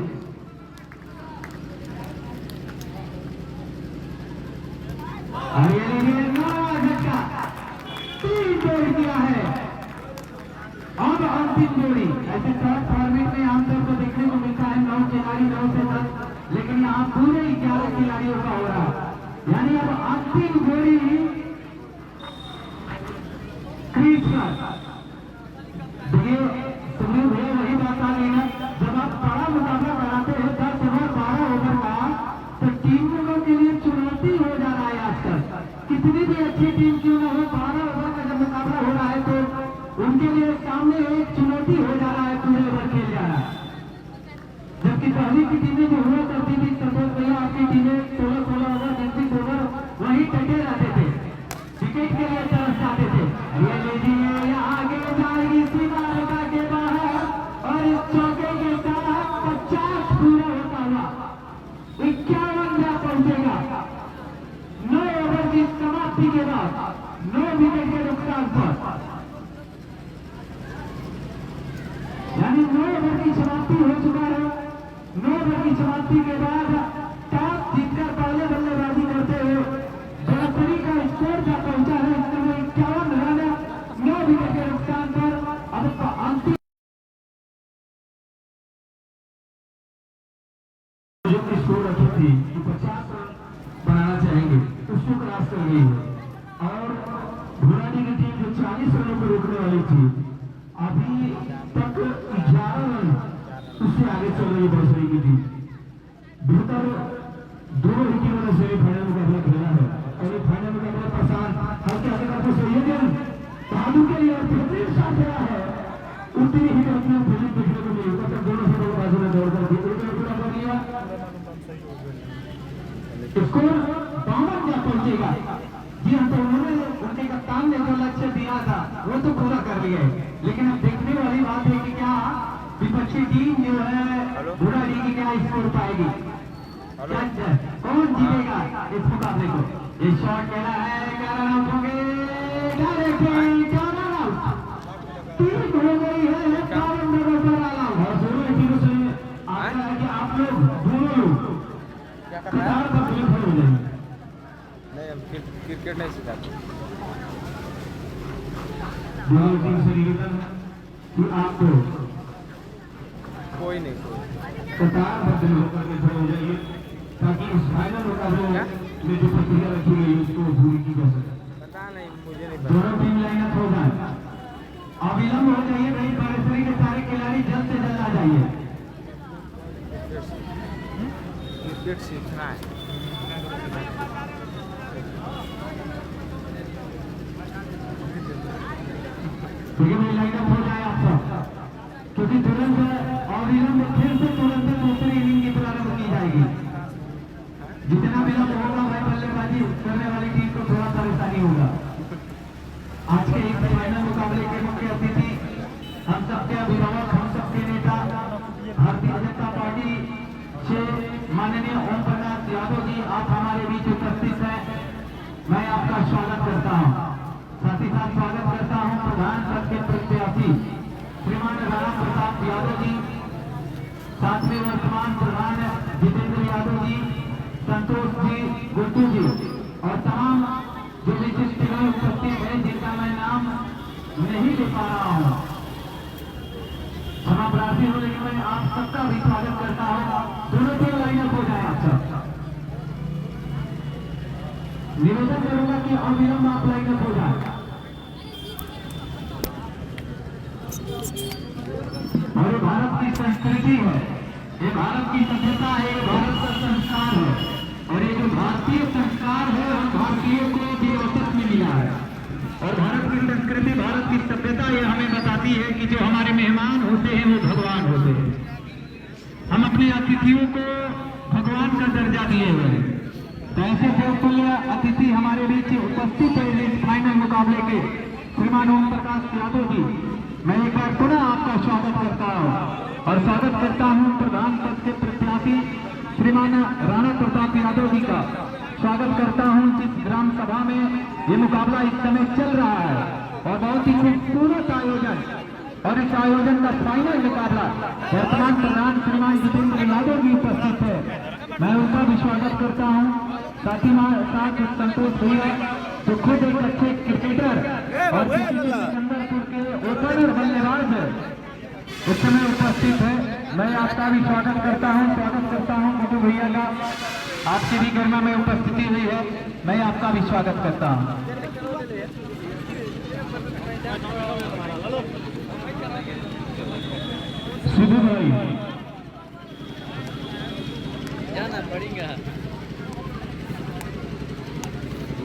S1: झटका 3 जोड़ी दिया है। अब अंतिम जोड़ी, ऐसे शॉर्ट फॉर्मेट में आमतौर पर देखने को मिलता है 9 खिलाड़ी 9 से 10, लेकिन यहाँ पूरे 11 खिलाड़ियों का हो रहा, यानी अब अंतिम जोड़ी क्रीज पर। देखिए सुनील भैया, वही बात आ गई है, जब आप बड़ा मुकाबला बनाते हैं 10 ओवर 12 ओवर का, तो टीमों के लिए चुनौती हो जा रहा है आजकल। कितनी भी अच्छी टीम क्यों ना हो, 12 ओवर का जब मुकाबला हो रहा है तो उनके लिए सामने एक चुनौती हो जा रहा है पूरे ओवर खेल जाना। जबकि पहले की टीमें जो हुआ करती थी, संतोष भैया आपकी टीमें 16-16 ओवर 36 ओवर वहीं टके रहते थे, विकेट के लिए तरस जाते थे। ये लीजिए आगे जाएगी सीमा रेखा के बाहर, और इस चौके के साथ 50 पूरा होता हुआ 51 जा पहुंचेगा। 9 ओवर की समाप्ति के बाद 9 विकेट के नुकसान पर, यानी 9 ओवर की समाप्ति हो चुका है। 9 ओवर की समाप्ति के बाद टॉस जीतकर पहले बल्लेबाजी करते हुए बेहतरी का स्कोर जा पहुंचा है। इस समय 51 रन 9 विकेट के नुकसान पर। अब अंतिम जो स्कोर रखी थी 50 रन बनाना चाहेंगे, उसको क्रॉस कर गई है। और भुरानी की टीम जो 40 रनों को रोकने वाली थी, अभी तक 11 रन उससे आगे चल रही है बरसरी की टीम। बेहतर दोनों ही टीमों ने सेमीफाइनल मुकाबला खेला है, और ये फाइनल मुकाबला प्रशांत हल्के हल्के करके सही बहादुर के लिए बेहतरीन साथ दिया है। उतनी ही गलतियां फिल्म देखने को मिली, तब तक दोनों से दोनों बाजू में दौड़ कर पूरा कर दिया। स्कोर 52 जा पहुंचेगा। जी हाँ, तो उन्होंने उनके कप्तान ने जो लक्ष्य दिया था वो तो पूरा कर लिया है, लेकिन अब देखने वाली बात है कि क्या विपक्षी टीम जो है बुराड़ी की क्या स्कोर पाएगी, कौन जीतेगा इस मुकाबले को। ये शॉट खेला है, 11 आउट हो गए, 11 आउट 3 हो गई है, 52 रनों पर ऑल आउट। दोनों टीमों से आशा है कि आप लोग दोनों लोग कतार पर खड़े हो जाएंगे।
S2: नहीं, हम क्रिकेट नहीं सिखाते।
S1: दोनों टीम से निवेदन है कि आपको
S2: कोई नहीं
S1: कतार बदल होकर के खड़े हो जाइए, ताकि इस फाइनल मुकाबले में जो प्रक्रिया रखी गई उसको पूरी की जा सके।
S2: पता नहीं, मुझे नहीं
S1: दोनों टीम लाइनअप हो जाए, अविलंब हो जाइए भाई। बारिशरी के सारे खिलाड़ी जल्द से जल्द आ जाइए।
S2: क्रिकेट सीखना है।
S1: देखिए भाई, लाइनअप हो जाए आप सब, क्योंकि तुरंत अविलंब फिर से तुरंत दूसरी इनिंग की प्रारंभ की जाएगी। जितना विलंब होगा भाई, बल्लेबाजी करने वाली टीम को थोड़ा परेशानी होगा। आज के इस फाइनल मुकाबले के मुख्य अतिथि हम सबके अभिभावक, हम सबके नेता, भारतीय जनता पार्टी से माननीय ओम प्रकाश यादव जी, आप हमारे बीच उपस्थित हैं। मैं आपका स्वागत करता हूं। साथ ही साथ स्वागत करता हूं प्रधान पद के प्रत्याशी श्रीमान राम प्रताप यादव जी, साथ में वर्तमान प्रधान जितेंद्र यादव जी, संतोष जी, गुड्डू जी, और तमाम जो विशिष्ट लोग उपस्थित हैं जिनका मैं नाम नहीं ले पा रहा हूं, क्षमा प्रार्थी हूं, लेकिन मैं आप सबका भी स्वागत करता हूं। दोनों टीम लाइनअप हो जाए आप सब। निवेदन करूंगा कि अविलंब आप लाइनअप हो जाए। और ये भारत की संस्कृति है, ये भारत की सभ्यता है, ये भारत का संस्कार है, और ये जो भारतीय संस्कार है हम भारतीयों को विरासत में मिला है। और भारत की संस्कृति, भारत की सभ्यता ये हमें बताती है कि जो हमारे मेहमान होते हैं वो भगवान होते हैं। हम अपने अतिथियों को भगवान का दर्जा दिए हुए हैं। तो ऐसे बहुमूल्य अतिथि हमारे बीच उपस्थित है इस फाइनल मुकाबले के श्रीमान ओम प्रकाश यादव जी, मैं एक बार पुनः आपका स्वागत करता हूं और स्वागत करता हूं प्रधान पद के प्रत्याशी श्रीमान राणा प्रताप यादव जी का स्वागत करता हूं जिस ग्राम सभा में ये मुकाबला इस समय चल रहा है और बहुत ही खूबसूरत आयोजन और इस आयोजन का फाइनल मुकाबला वर्तमान प्रधान श्रीमान जितेंद्र यादव जी उपस्थित है, मैं उनका भी स्वागत करता हूं। साथ ही साथ संतोष भैया जो खुद एक अच्छे क्रिकेटर और सिकंदरपुर के ओपनर बल्लेबाज है उस समय उपस्थित है, मैं आपका भी स्वागत करता हूं मधु भैया का, आपकी भी गरिमा में उपस्थिति हुई है, मैं आपका भी स्वागत करता हूं। शुभ भाई
S3: जाना पड़ेगा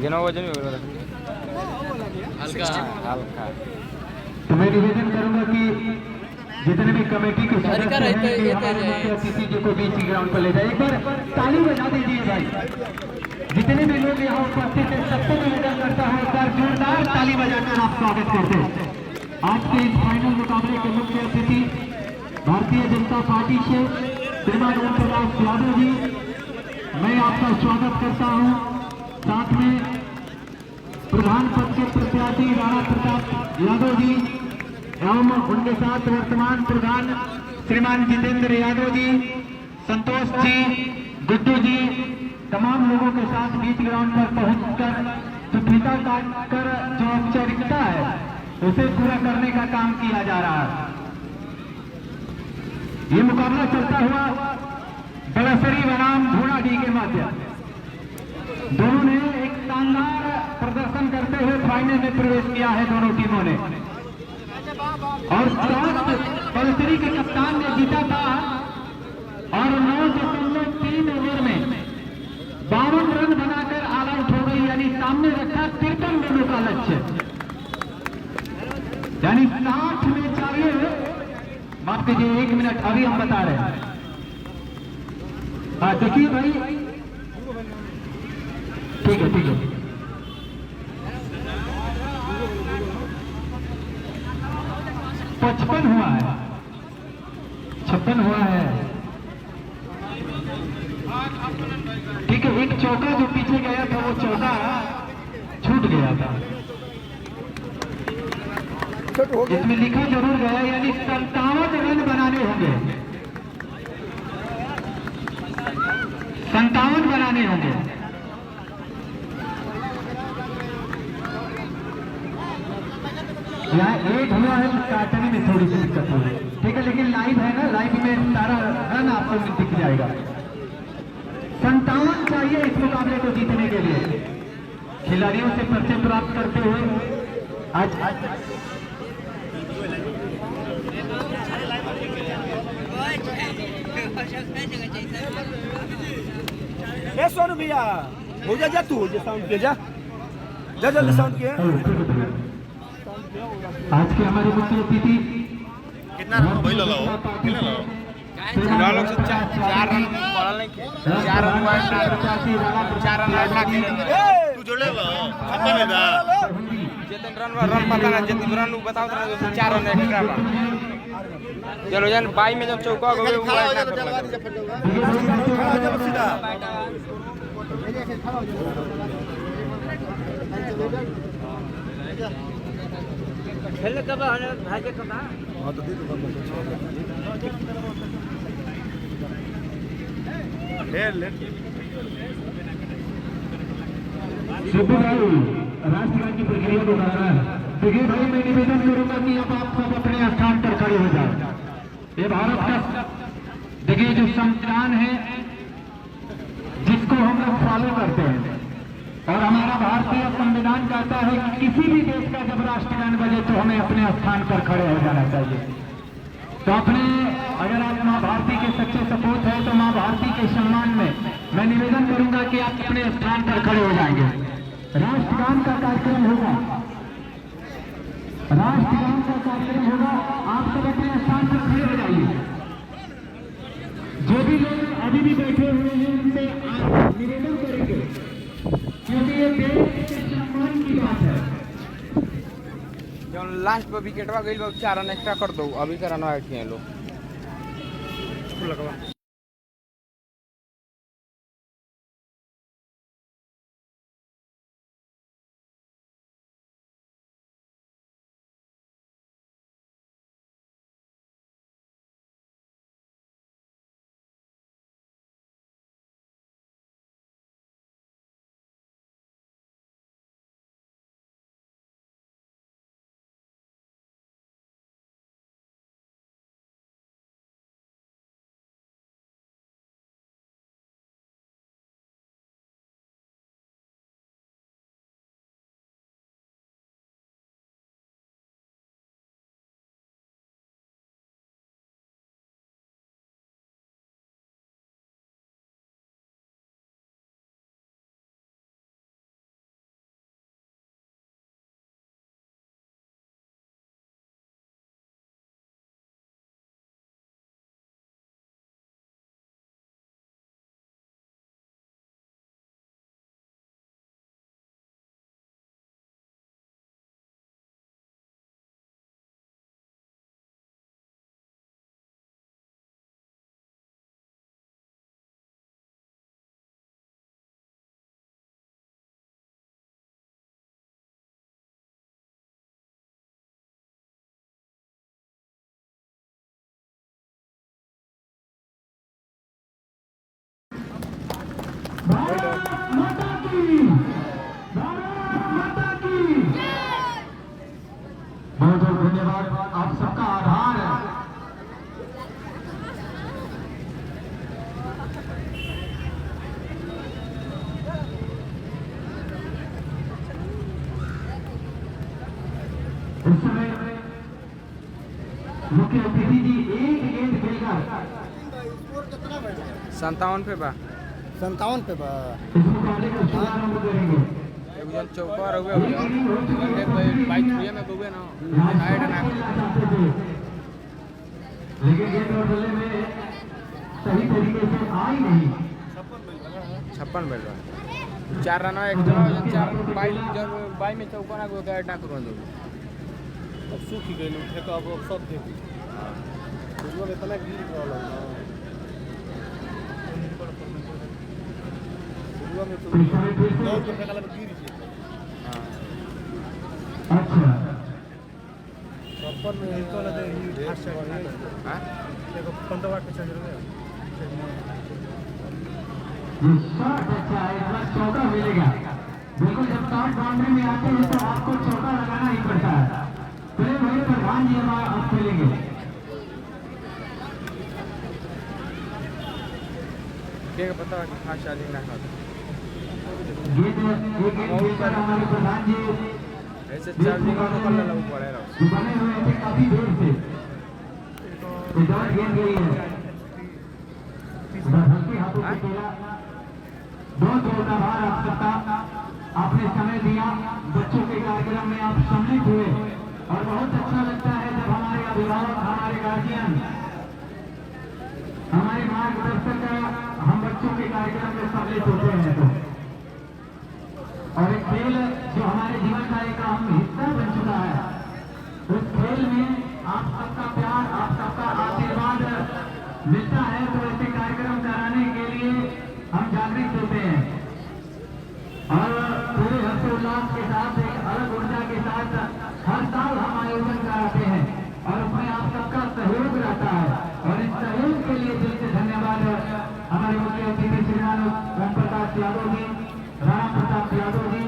S2: वजन
S3: हल्का
S2: हल्का।
S1: तो मैं निवेदन करूंगा कि जितने भी कमेटी के सदस्य हैं कि
S3: ये
S1: हमारे मुख्य अतिथि जी को बीच ग्राउंड पर ले जाए, एक बार ताली बजा दीजिए भाई। जितने भी लोग यहाँ उपस्थित हैं सबको निवेदन करता है एक बार जोरदार ताली बजाकर आप स्वागत करते हैं। आज के इस फाइनल मुकाबले के मुख्य अतिथि भारतीय जनता पार्टी से श्रीमान ओम प्रकाश यादव जी, मैं आपका स्वागत करता हूं। साथ में प्रधान पद के प्रत्याशी राणा प्रताप यादव जी एवं उनके साथ वर्तमान प्रधान श्रीमान जितेंद्र यादव जी, संतोष जी, गुड्डू जी, तमाम लोगों के साथ बीच ग्राउंड पर पहुंचकर जो फीता काटकर जो औपचारिकता है उसे पूरा करने का काम किया जा रहा है। ये मुकाबला चलता हुआ बड़सरी बनाम घोड़ाडी के माध्यम दोनों ने एक शानदार प्रदर्शन करते हुए फाइनल में प्रवेश किया है दोनों टीमों ने, और बड़सरी के कप्तान ने जीता था और 9.3 ओवर में 52 रन बनाकर ऑल आउट हो गई, यानी सामने रखा 53 रनों का लक्ष्य, यानी 60 में चाहिए, माफ कीजिए 1 मिनट अभी हम बता रहे हैं। हाँ देखिए भाई, ठीक है 55 हुआ है, 56 हुआ है, ठीक है। एक चौका जो पीछे गया था वो चौका छूट गया था, इसमें लिखा जरूर गया, यानी 57 रन बनाने होंगे, 57 बनाने होंगे। यहाँ एक हुआ है, काटने में थोड़ी सी दिक्कत हो रही है, ठीक है, लेकिन लाइव है ना, लाइव में सारा रन आपको दिख जाएगा। 57 चाहिए इस मुकाबले को जीतने के लिए। खिलाड़ियों से परिचय प्राप्त करते हुए आज
S4: सोनू भैया हो जा तू साउंड के जा जल्दी साउंड के।
S1: आज के हमारे मुख्य अतिथि
S5: कितना रन भाई लो कितना लो
S2: लोग से 4 रन पड़ल नहीं के 4 रन हुआ 4 रन रखा के
S5: तू जोड़े लो खत्म है दा
S2: जितने रन पता ना जितने रन बताओ तो 4 रन एक्स्ट्रा बा। चलो जान 22 में जब चौका हो गए वो
S4: सीधा
S3: खेल कब भाई के कब
S4: हां तो दे दो ले
S1: सुबह भाई राष्ट्रगान की प्रक्रिया को कराना है। देखिए भाई, मैं निवेदन करूंगा कि अब आप सब अपने स्थान पर खड़े हो जाए। ये भारत का देखिए जो संविधान है जिसको हम लोग फॉलो करते हैं, और हमारा भारतीय संविधान कहता है कि किसी भी देश का जब राष्ट्रगान बजे तो हमें अपने स्थान पर खड़े हो जाना चाहिए। तो अपने अगर आप माँ भारती के सच्चे सपूत हैं तो माँ भारती के सम्मान में मैं निवेदन करूंगा कि आप अपने स्थान पर खड़े हो जाएंगे। राष्ट्रगान का कार्यक्रम होगा, राष्ट्रगान का कार्यक्रम होगा, आप सब अपने स्थान पर खड़े हो जाइए। जो भी लोग अभी भी बैठे हुए हैं उनसे आप निवेदन करेंगे, क्योंकि ये देश के सम्मान की बात है।
S6: लास्ट पर विकेटवा गई 4 रन एक्स्ट्रा कर दो अभी का रन आए थे लोग
S1: भारत माता की, भारत माता की। बहुत बहुत धन्यवाद आप सबका आभार है। इस समय मुख्य अतिथि जी एक गेंद खेलकर
S6: 57 पे बा
S4: 57 पे
S1: इस मुकाबले का शुभारंभ करेंगे।
S6: एक जन चौका रहुए हो गया बाइक थ्री में गोबे ना साइड ना
S1: लेकिन गेंद और बल्ले में सही तरीके से आई नहीं।
S6: 56 बेल बा 4 रन एक जन 4 बाई में चौका ना गो गाइड ना करो दो
S4: अब सूखी गई ठेका अब सब दे दी उसमें इतना गिर रहा है बहुत तो फेंका लगा गिर गई
S1: अच्छा
S4: 56 में एक वाला दे ही फास्ट
S6: हां
S4: देखो 15 वाट पे चल रहा है
S1: ये शॉट अच्छा है, इस बार चौका मिलेगा। बिल्कुल जब शॉट बाउंड्री में आते हैं तो आपको चौका लगाना ही पड़ता है। पहले वही प्रधान जी हमारा अब खेलेंगे।
S6: क्या पता है कि फास्ट चार्जिंग ना खाता
S1: गेंद एक गेंद पर हमारे प्रधान जी
S6: ऐसे चार्जिंग ऑन कर लेना पड़ेगा
S1: बने हुए थे काफी देर से। इधर गेंद गई है हल्के हाथों से खेला। बहुत बहुत आभार आप सबका, आपने समय दिया, बच्चों के कार्यक्रम में आप सम्मिलित हुए और बहुत अच्छा लगता है जब हमारे अभिभावक, हमारे गार्जियन, हमारे मार्गदर्शक हम बच्चों के कार्यक्रम में सम्मिलित होते हैं। तो और एक खेल जो हमारे जीवन का एक अहम हिस्सा बन चुका है, उस खेल में आप सबका प्यार, आप सबका आशीर्वाद मिलता है। तो ऐसे कार्यक्रम कराने के लिए हम जागृत होते हैं और पूरे हर्षोल्लास के साथ, एक अलग ऊर्जा के साथ हर साल हम आयोजन कराते हैं और उसमें आप सबका सहयोग रहता है। और इस सहयोग के लिए दिल से धन्यवाद हमारे मुख्य अतिथि श्रीमान ओम प्रकाश यादव जी, राणा प्रताप यादव जी,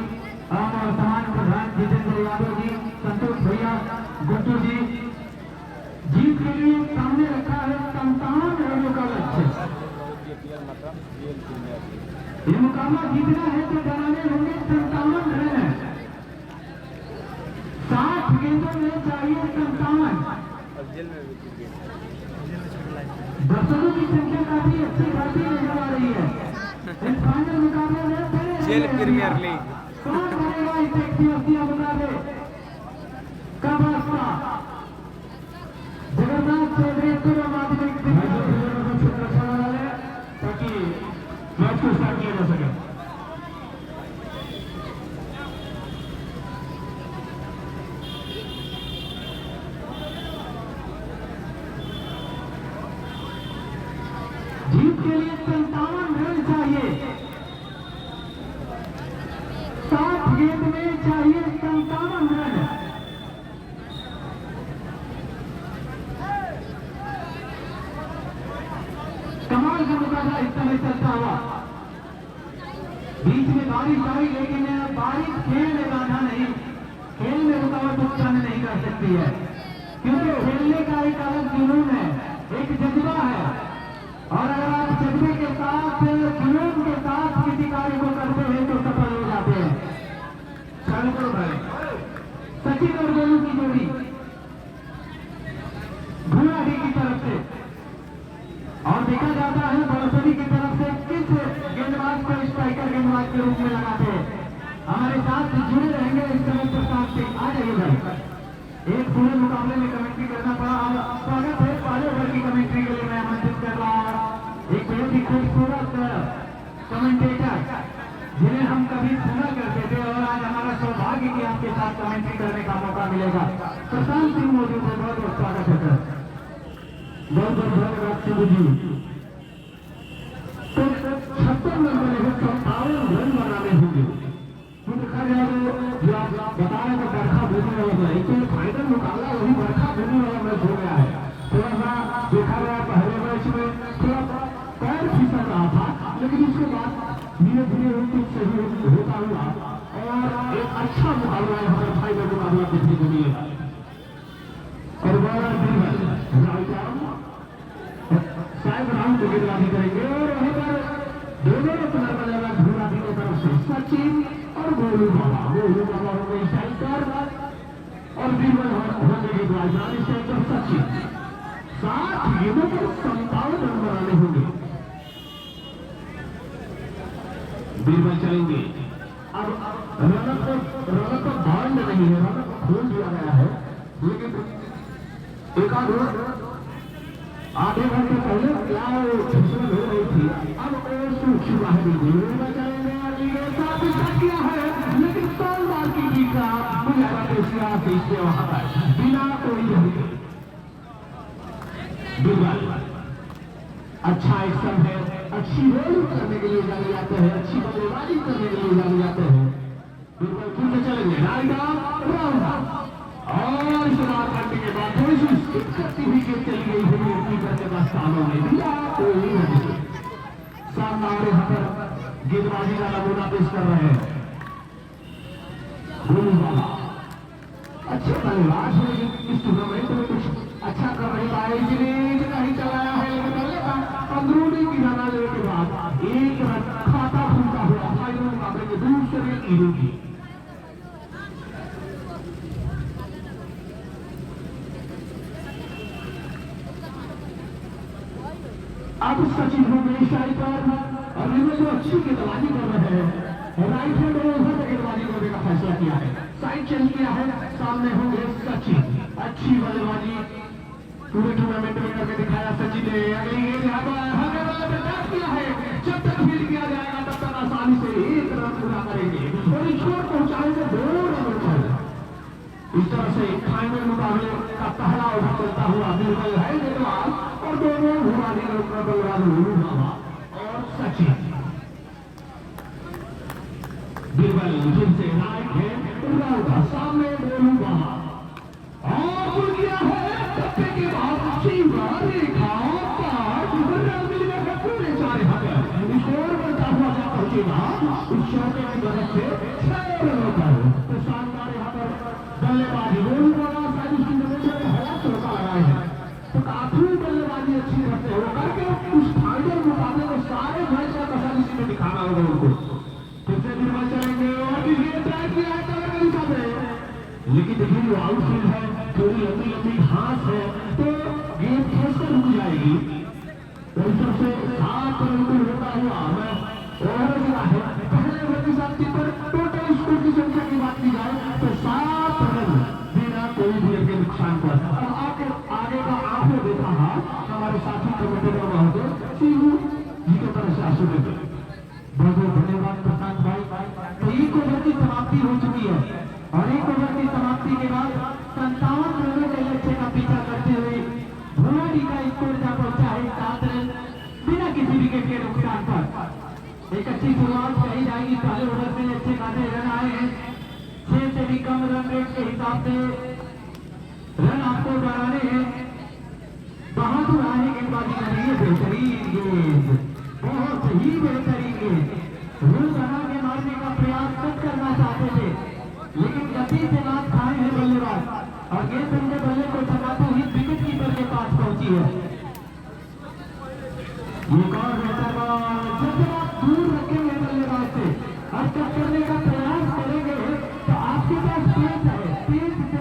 S1: और समान प्रधान जितेंद्र यादव जी, संतोष भैया, गुड्डू जी। जीत के लिए सामने रखा है 57 रनों का लक्ष्य। ये मुकाबला जीतना है तो बनाने होंगे 57 रन। 60 गेंदों में चाहिए 57। दर्शकों की संख्या काफी अच्छी खासी नजर आ रही है इस फाइनल मुकाबले में।
S6: जेल प्रीमियर लीग
S1: कौन करेगा इस एक मुकाबले का वास्ता? जगन्नाथ चौधरी पूर्व माध्यमिक विद्यालय, ताकि मैच को स्टार्ट किया जा सके। चाहिए 57 रन चाहिए, 60 गेंद में चाहिए 57 रन। कमाल का मुकाबला इस समय चलता हुआ, बीच में बारिश आई लेकिन बारिश खेल में बाधा नहीं, खेल में रुकावट उत्पन्न नहीं कर सकती है, क्योंकि खेलने का एक अलग जुनून है, एक जज्बा है, और अगर आप जज्बे के साथ जुनून के साथ किसी कार्य को करते हैं तो सफल हो जाते हैं। सचिन और गोलू की जोड़ी भूलाडी की तरफ से, और देखा जाता है बड़सरी की तरफ से किस गेंदबाज को स्ट्राइकर गेंदबाज के रूप में लगाते हैं। हमारे साथ जुड़े रहेंगे इस समय प्रस्ताव से। आ जाइए भाई, एक पूरे मुकाबले में कमेंट्री करना पड़ा। अब स्वागत है पहले ओवर की कमेंट्री के लिए मैं आमंत्रित कर रहा हूं एक बहुत ही खूबसूरत कमेंटेटर जिन्हें हम कभी सुना करते थे और आज हमारा सौभाग्य कि आपके साथ कमेंट्री करने का मौका मिलेगा। प्रशांत सिंह मौजूद है, बहुत बहुत स्वागत है सर, बहुत बहुत धन्यवाद शिव जी। तो 56 रन बने हैं, 57 रन बनाने होंगे। तो देखा जाए तो जो आप बता रहे थे बरखा भूमि वाला मैच, तो फाइनल मुकाबला वही बरखा भूमि वाला मैच हो गया है। थोड़ा सा देखा गया पहले मैच में थोड़ा पैर फिसल रहा था, लेकिन उसके बाद धीरे धीरे कुछ सही होता हुआ और एक अच्छा मुकाबला हमारे फाइनल मुकाबला देखने को मिलेगा। और बड़ा शायद राउंड को गिरवानी करेंगे और वहीं पर दोनों ने प्लेयर बनेगा भूलाडी की तरफ से सचिन और गोलू बाबा हो गई सेंटर और बीरबल होंगे गेंदबाज सेंटर सचिन। 60 गेंदों पर 57 रन बनाने होंगे। बीरबल चलेंगे। अब रनअप बॉन्ड नहीं है, रनअप खोल दिया गया है, लेकिन एक आधे घंटे पहले क्या घोषणा हो रही थी, अब और सूख चुका है। बिल्कुल किया है, लेकिन सोमवार की जीत का मुझे वहां पर बिना कोई बिल्कुल अच्छा एक्शन है, अच्छी बॉलिंग करने के लिए जाने जाते हैं, अच्छी बल्लेबाजी करने के लिए जाने जाते हैं। बिल्कुल फिर से चलेंगे और शुरुआत करने के बाद थोड़ी सी स्किप करती हुई गेंद चली गई हुई कीपर के पास स्थानों में दिया कोई नहीं। सामने और यहाँ पर गेंदबाजी का नमूना पेश कर रहे हैं गोलू बाबा, अच्छे बल्लेबाज है, लेकिन इस टूर्नामेंट में कुछ अच्छा कर नहीं पाए, इसलिए इतना ही चलाया है। लेकिन अंदरूनी किनारा लेने के बाद एक रन खाता फूलता हुआ फाइनल मुकाबले के दूसरे इनिंग की। अब सचिन हो गई शाही पर और इन्होंने जो अच्छी गेंदबाजी कर रहे हैं, राइट हैंड ओवर में गेंदबाजी करने का फैसला किया है, साइड चेंज किया है। सामने होंगे सचिन, अच्छी बल्लेबाजी पूरे टूर्नामेंट में करके दिखाया सचिन ने। अगली गेंद किया है, जब तक फील्ड किया जाएगा तब तक आसानी से एक रन पूरा करेंगे और छोट पहुंचाएंगे 2 रनों पर। इस तरह से फाइनल मुकाबले का पहला ओवर चलता हुआ बिल्कुल है गेंदबाज और दोनों भूलाडी बल्लेबाज गोलू बाबा और सचिन। बिल्कुल जिनसे राइट है सामने गोलू बाबा और किया है टप्पे के बाद सीधा रेखा पूरे 4 स्कोर बनता हुआ जा पहुंचेगा इस शॉट में गलत से 6 रनों पर। तो शानदार यहाँ पर बल्लेबाजी गोलू बाबा शायद उसकी जगह से हवा चौका लगाए हैं, तो काफी बल्लेबाजी अच्छी करते हो करके उस फाइनल मुकाबले में सारे मैच का कसर इसी में दिखाना होगा उनको। फिर से निर्मल चलेंगे और ये ट्राई किया है कलर के दिशा में, लेकिन देखिए जो आउटफील्ड है थोड़ी लंबी लंबी घास है तो गेंद कैसे रुक जाएगी। तो इस तरह से 7 रन होता हुआ मैं ओवर गिरा है पहले ओवर के साथ पर टोटल स्कोर की संख्या की बात की जाए तो 7 रन बिना कोई भी के नुकसान पर। अब आगे का आपने देखा है हमारे साथी कमेंटेटर महोदय शिव जी के तरफ से आंसू देंगे। बहुत बहुत धन्यवाद प्रशांत भाई। तो एक ओवर की समाप्ति हो चुकी है और एक ओवर की समाप्ति के बाद 57 रनों के लक्ष्य का पीछा करते हुए भूलाडी का स्कोर जा पहुंचा है 7 रन बिना किसी भी विकेट के नुकसान पर। एक अच्छी शुरुआत कही जाएगी, पहले ओवर में अच्छे खासे रन आए हैं, 6 से भी कम रन रेट के हिसाब से रन आपको बनाने हैं। बहादुर आने गेंदबाजी करेंगे, बेहतरीन गेंद, बहुत ही बेहतरीन गेंद। रूल बना के मारने का प्रयास कब करना चाहते थे, लेकिन गति से लात खाए हैं बल्लेबाज और गेंद उनके बल्ले को चलाते ही विकेट कीपर के पास पहुंची है। एक और बेहतर बॉल, जब आप दूर रखेंगे बल्लेबाज से और कट करने का प्रयास करेंगे तो आपके पास तेज है, तेज से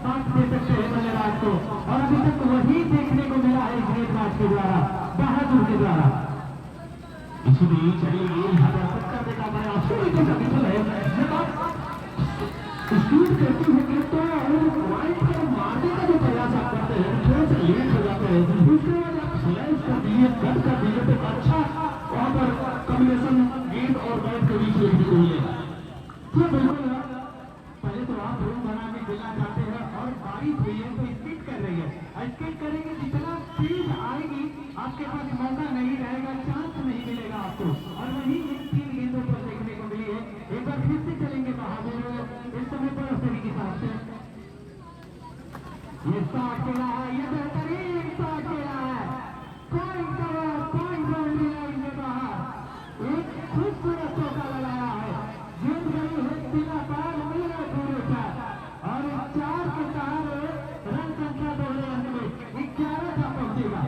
S1: बात दे सकते हैं बल्लेबाज को, और अभी तक वही देखने को मिला है गेंदबाज के द्वारा, बहादुर के द्वारा। इसलिए चलिए करने का प्रयास विफल है। जब आप शूट करते हैं तो वाइड पर मारने का जो प्रयास आप करते हैं थोड़ा सा लेट हो जाते हैं, उसके बाद आप स्लैश कर दिए, कट कर दिए तो अच्छा वहां पर कॉम्बिनेशन गेंद और बैट के बीच देखने को मिलेगा। तो बिल्कुल पहले तो आप रूम बना के खेलना चाहते हैं और बारिश हुई है तो स्किट कर रही है, स्किट करेंगे जितना तेज आएगी आपके पास मौका नहीं रहेगा, चांस नहीं मिलेगा आपको, और वही इन 3 गेंदों पर देखने को मिली है। एक बार फिर से चलेंगे बहादुर इस समय पर सभी के साथ से ये स्टार्ट खेला है, ये बेहतरीन स्टार्ट खेला है, पॉइंट बाउंड्री लाइन के बाहर एक खूबसूरत चौका लगाया है, गेंद गई है बिना पार मिले पूरे पर, और 4 के सहारे रन संख्या दोहरे अंक में 11 का पहुंचेगा।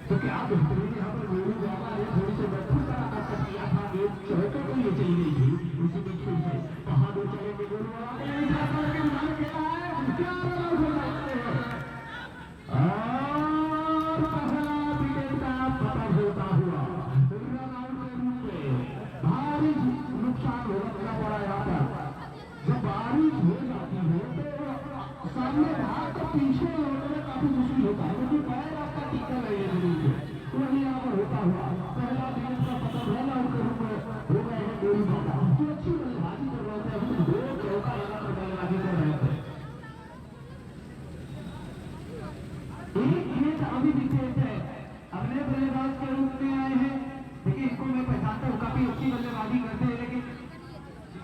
S1: तो क्या बेहतरीन यहाँ पर गोलू जाना है, थोड़ी सी बैठक का किया था, गेंद चौके को ये चली गई थी, उसी में फिर से बहादुर चलेंगे गोलू खेला है, क्या रन हो जाते हैं और पहला विकेट का पता होता हुआ रन आउट के रूप में भारी नुकसान होना पड़ा यहाँ पर। जब बारिश हो जाती है तो सामने भाग तो पीछे होने में काफी मुश्किल होता है, क्योंकि पैर आपका टिका नहीं है जमीन पे, वही यहाँ पर होता हुआ पहला विकेट का पता रन आउट के रूप में हो गए हैं गोलू बाबा, जो अच्छी बल्लेबाजी कर रहे थे, हम 2 चौका लगाकर बल्लेबाजी कर रहे थे। एक गेंद अभी भी तेज है, अगले बल्लेबाज के रूप में आए हैं, देखिए इसको मैं पहचानता हूँ, काफी अच्छी बल्लेबाजी करते हैं, लेकिन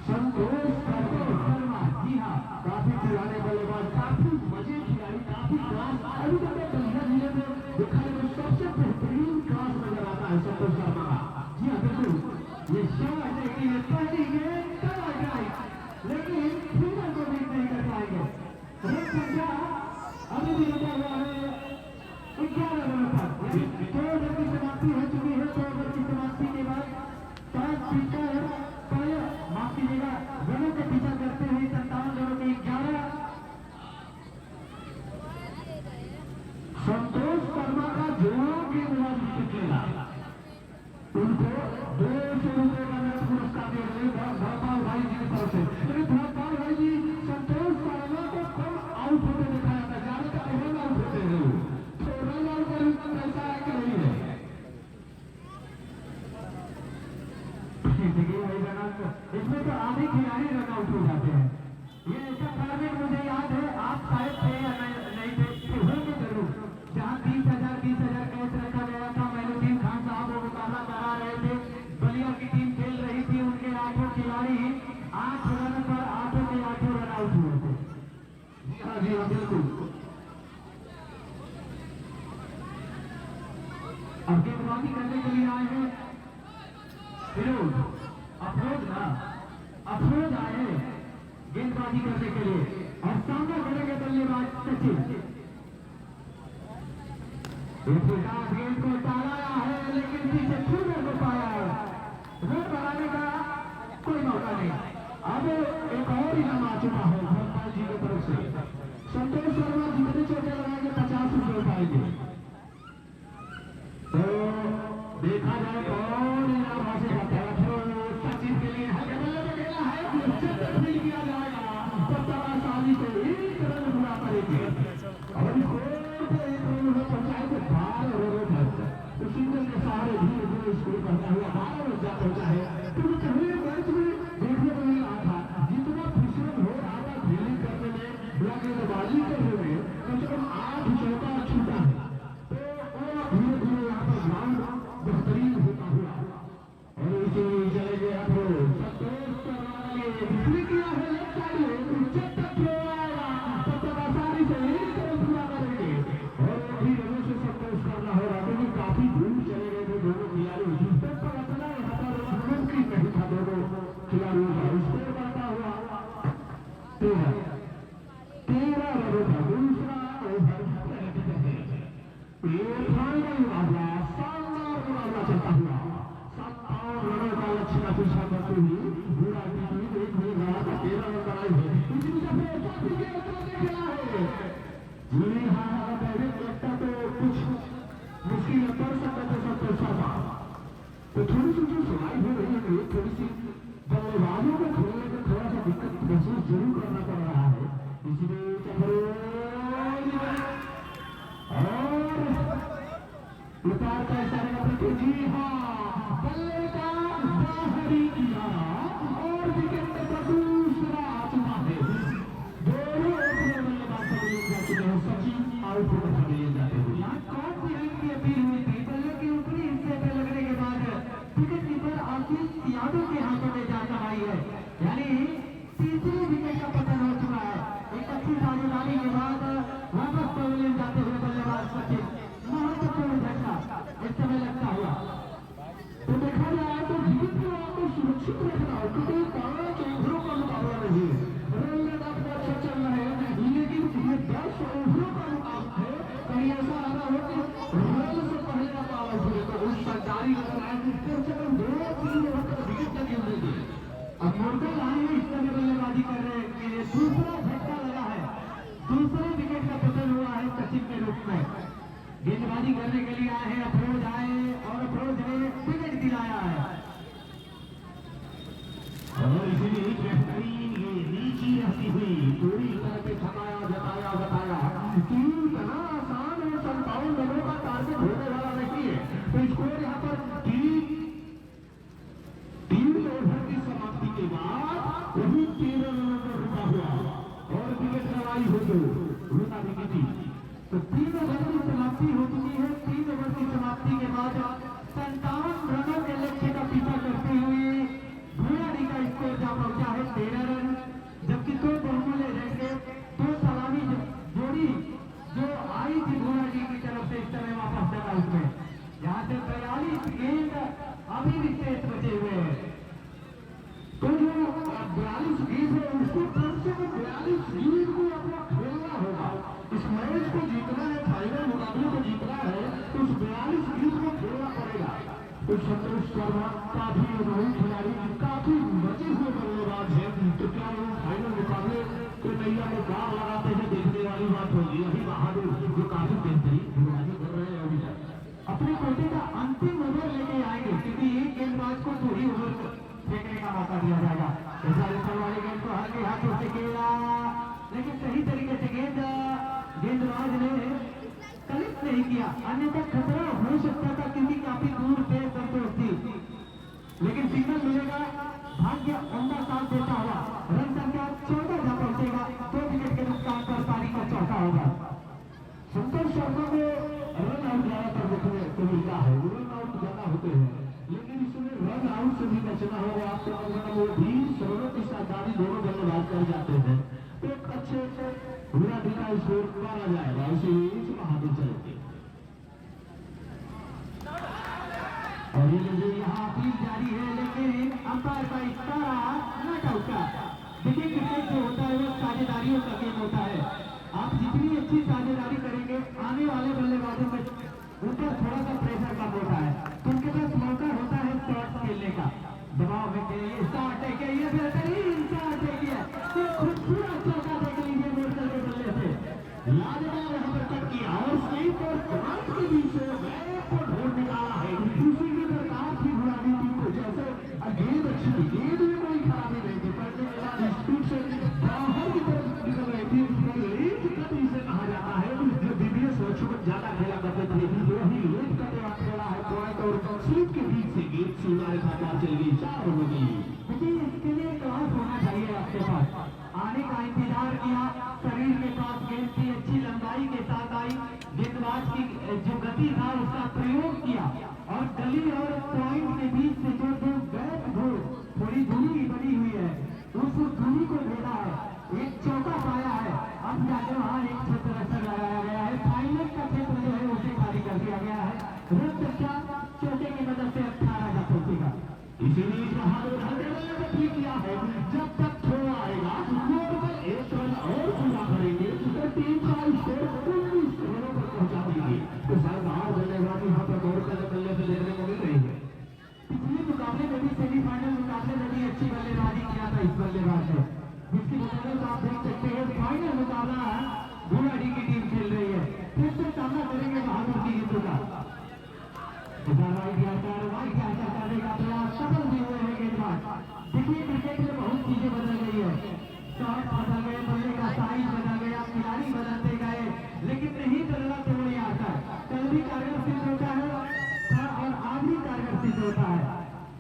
S1: संतोष शर्मा, जी हाँ, काफी खिलाड़ी बल्लेबाज, काफी मजे खिलाड़ी, काफी क्लास, अभी तक बलिया जिले में देखा है सबसे बेहतरीन क्लास नजर आता है संतोष शर्मा का। जी हाँ बिल्कुल, ये शॉट देखिए पहली गेंद कवर ड्राइव, लेकिन फील्डर को बीट नहीं कर पाएंगे। रन संख्या अभी भी रुका हुआ है 11 रन पर, 2 ओवर की समाप्ति हो चुकी है, 2 ओवर की समाप्ति के बाद 5 विकेट पर, माफ कीजिएगा, रनों का पीछा करते हुए 57 रनों के 11। संतोष शर्मा का जो गेंदबाज विकेट लेगा उनको 200 रुपये का नकद पुरस्कार दे रहे हैं धर्मपाल भाई जी की तरफ से। लेकिन धर्मपाल भाई जी संतोष शर्मा को कम आउट होते दिखाया था, ज्यादातर रन आउट होते हैं, तो रन आउट का रिकॉर्ड ऐसा है कि नहीं है। देखिए भाई रन इसमें तो आधे खिलाड़ी रन आउट हो जाते हैं। ये ऐसा फॉर्मेट मुझे याद है, आप शायद थे या नहीं थे, होंगे जरूर, जहाँ 20,000 कैच रखा गया था, मैनुद्दीन खान साहब वो मुकाबला करा रहे थे, बलिया की टीम खेल रही थी, उनके 8 खिलाड़ी 8 रन पर 8 के 8 रन आउट हुए थे। जी हाँ बिल्कुल। अब गेंदबाजी करने के लिए आए हैं फिरोज, अफरोज आए गेंदबाजी करने के लिए, और सामना करेंगे बल्लेबाज सचिन। गेंद को टालाया है, लेकिन पीछे फील्डर को पाया है, रन बनाने का कोई मौका नहीं। अब एक और इनाम आ चुका है धर्मपाल जी की तरफ से, संतोष शर्मा जितने चौके लगाएंगे 50 रुपये पाएंगे। तो देखा जाए कौन इनाम हासिल करता है। सचिन के लिए हल्के बल्ले में खेला है, नहीं किया जाएगा, पत्ता साली को एक रन पूरा करेंगे, और पंचायत 12 रन है, तो सिंगल के सहारे धीरे धीरे स्कोर करता हुआ 12 रन जा पहुंचा है। तो पहले मैच में देखने को मिल रहा था, जितना फिसलन हो रहा था फील्डिंग करने में या गेंदबाजी करने में, कम से कम 8 चौका छूटा है, तो धीरे धीरे यहाँ पर ग्राउंड 13 रनों का दूसरा ओवर ये फाइनल मुकाबला शानदार मुकाबला चलता हुआ 57 रनों का लक्ष्य का पीछा करते हुए पूरा टीम एक भी रहा था 13 रन बनाए हुए इसी दफे खेला है जी हाँ डायरेक्ट लगता तो कुछ मुश्किल पड़ सकता था सब पैसा था तो थोड़ी सी जो सुनाई हो रही है थोड़ी सी बल्लेबाजों को खेलने में थोड़ा सा दिक्कत महसूस जरूर करना पड़ रहा है इसलिए उतार का इशारे का प्रति जी हाँ बल्ले का बाहरी किया और विकेट पर दूसरा आ चुका है दोनों बल्लेबाज पकड़े जा चुके हैं सचिन आउट होकर पकड़े जाते हुए यहाँ कौन सी रन की अपील हुई थी बल्ले के ऊपरी हिस्से पे लगने के बाद विकेट कीपर आशीष यादव के हाथों में जाकर आई है यानी तीसरी विकेट का पतन हो चुका है एक अच्छी साझेदारी के बाद वापस पवेलियन जाते हुए बल्लेबाज सचिन महत्वपूर्ण झटका इस समय लगता हुआ तो देखा जाए तो जीत को आपको सुरक्षित रखना हो क्योंकि 5 ओवरों का मुकाबला नहीं है रन लगातार अच्छा चल रहे हैं लेकिन ये 10 ओवरों का मुकाबला है कहीं ऐसा आना हो कि रन से पहले आप आउट हुए तो उस पर जारी करना है कम से कम 2-3 ओवर तक विकेट लगी होगी अब मुर्गा लाने में इस तरह बल्लेबाजी कर रहे हैं कि दूसरा झटका लगा है दूसरे विकेट का पतन हुआ है सचिन के रूप में गेंदबाजी करने के लिए आए हैं अफरोज आए और अफरोज ने विकेट दिलाया है और इसीलिए बेहतरीन ये नीची रहती हुई पूरी तरह से थकाया बताया कि इतना आसान और 57 रनों का टारगेट होने वाला नहीं है तो स्कोर यहाँ पर 3 ओवर की समाप्ति के बाद वही 13 रनों पर रुका हुआ और विकेट गंवाई हो तो रुका विकेट तो 3 ओवर की समाप्ति हो चुकी है 3 ओवर की समाप्ति के बाद 57 रनों के लक्ष्य का पीछा करते हुए भूराडी का स्कोर जहां पहुंचा है 13 रन जबकि 2 बहुमूल्य रन के 2 सलामी जोड़ी जो आई थी भूराडी की तरफ से इस समय वापस लगा उसमें यहाँ से 42 गेंद अभी भी शेष बचे हुए हैं तो जो 42 गेंद है उसको कम से कम 42 गेंद को अपना खेलना होगा इस मैच को जीतना है फाइनल मुकाबले को जीतना है तो उस 42 गेंद को खेलना पड़ेगा तो संतोष शर्मा काफी अनुभवी खिलाड़ी काफी बचे हुए बल्लेबाज हैं तो क्या वो फाइनल मुकाबले को नैया में पार लगाते हैं देखने वाली बात होगी अभी बहादुर जो काफी बेहतरीन बल्लेबाजी कर रहे हैं अभी अपने कोटे का अंतिम ओवर लेके आएंगे क्योंकि एक गेंदबाज को 2 ही ओवर फेंकने का मौका दिया जाएगा वाली गेंद को हल्के हाथों से खेला लेकिन सही तरीके से गेंदबाज ने कलिप नहीं किया अन्यथा खतरा हो सकता था क्योंकि काफी दूर पे संतोष थी लेकिन सिग्नल मिलेगा भाग्य उमदा साथ देता हुआ रन संख्या 14 जहां पहुंचेगा 2 विकेट के नुकसान पर पारी का चौथा होगा संतोष शर्मा को रन आउट ज्यादातर देखने को मिलता है रन आउट ज्यादा होते हैं लेकिन इसमें रन आउट से भी बचना होगा आपको वो भी सर्वों की साझेदारी दोनों बल्लेबाज कर जाते हैं एक अच्छे से पूरा दिखा स्कोर मारा जाएगा इसी बहादुर चलेंगे और ये यहाँ अपील जारी है लेकिन अंपायर का इशारा नॉट आउट का देखिए क्रिकेट जो होता है वो साझेदारियों का गेम होता है आप जितनी अच्छी साझेदारी करेंगे आने वाले बल्लेबाजों में ऊपर थोड़ा सा प्रेशर कम होता है तो उनके पास मौका होता है शॉट खेलने का दबाव में के लिए स्टार्ट है कि ये बेहतरीन स्टार्ट है ये खूबसूरत चौका देख लीजिए मोटर के बल्ले से लाजवाब यहाँ पर कट किया और सही पर ग्राउंड के बीच से बैट को ढूंढ निकाला है उसी की प्रकार की बुरानी टीम को जैसे गेंद अच्छी थी गेंद में कोई खराबी नहीं थी पढ़ने के बाद स्पीड से बाहर की तरफ निकल रही थी लेट कट इसे कहा जाता है जो बीबीएस बच्चों को ज्यादा खेला करते थे वही लेट कट खेला है पॉइंट और स्लिप के बीच से गेंद सीधा रेखा चल गई 4 हो गई देखिए इसके लिए क्लास होना चाहिए आपके पास आने का इंतजार किया शरीर के पास गेंद की अच्छी लंबाई के साथ आई गेंदबाज की जो गति था उसका प्रयोग किया और गली और पॉइंट के बीच से जो बैट थोड़ी दूरी बनी हुई है उस दूरी को भेजा है एक चौका पाया है अब जाकर वहां एक क्षेत्र रक्षक लगाया गया है फाइनल का क्षेत्र जो है उसे खाली कर दिया गया है रन संख्या चौके की मदद से 18 का पहुंचेगा इसीलिए बहादुर किया है जब तक थोड़ा आएगा फाइनल मुकाबला गुवाहाटी की टीम खेल रही है। फिर से सामना करेंगे बहादुर की गीतों का। करने का प्रयास सफल भी हुए हैं गेंदबाज। देखिए क्रिकेट में बहुत चीजें बदल गई है, शॉट बदल गए, बल्ले का साइज बदल गया, खिलाड़ी बदलते गए, लेकिन नहीं चलना तोड़ नहीं आता। कल भी कारगर सिद्ध होता है और आज भी कारगर सिद्ध होता है,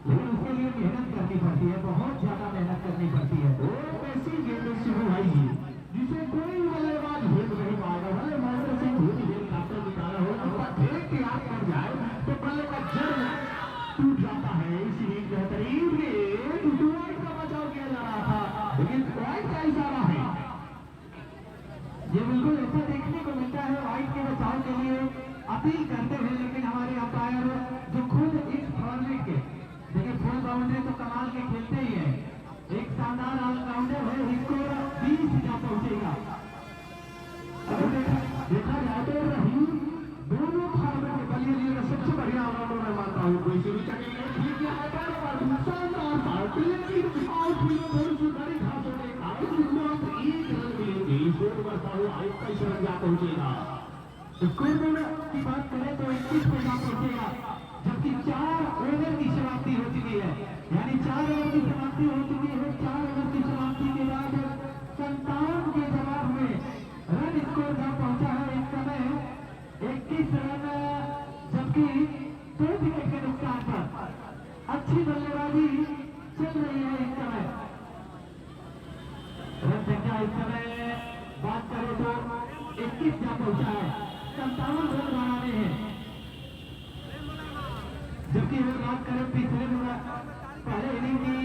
S1: लेकिन उसके लिए मेहनत करनी पड़ती है, बहुत ज्यादा मेहनत करनी पड़ती है। वो ऐसी गेंदें शुरू आएगी जिसे कोई बल्लेबाज भेज नहीं पाएगा। भले महेंद्र सिंह धोनी हेलीकॉप्टर निकाला हो, एक याद कर जाए तो बल्ले का जड़ टूट जाता है। इसीलिए बेहतरीन वाइड का बचाव किया जा रहा था, लेकिन वाइड का इशारा है। ये बिल्कुल ऐसा देखने को मिलता है, वाइड के बचाव के लिए अपील करते हैं, लेकिन हमारे अंपायर जो खुद इस फॉर्मेट के देखिए फुल बाउंड्री तो कमाल के खेलते ही है, एक शानदार ऑलराउंडर है, इसको 20 जा पहुंचेगा। अगर देखा जाए तो रहीम दोनों फॉर्मेट के बल्ले लिए सबसे बढ़िया ऑलराउंडर मैं मानता हूँ। कोई शुरू चलेंगे ठीक किया है पर शानदार था, लेकिन आउट हुई थोड़ी सी बड़ी घासों ने आउट मात्र 1 रन मिलेंगे। स्कोर बढ़ता हुआ 21 रन जा पहुंचेगा। स्कोर की बात करें तो 21 पे जा पहुंचेगा, जबकि 4 ओवर की समाप्ति हो चुकी है, यानी 4 ओवर की समाप्ति हो चुकी है। 4 ओवर की समाप्ति के बाद 57 के जवाब में रन स्कोर जा पहुंचा है इस समय 21 रन, जबकि 2 विकेट के नुकसान पर अच्छी बल्लेबाजी चल रही है इस समय। रन संख्या इस समय बात करें तो 21 जा पहुंचा है, 57 रन बनाने हैं। जबकि अगर बात करें पिछले पहले इनिंग की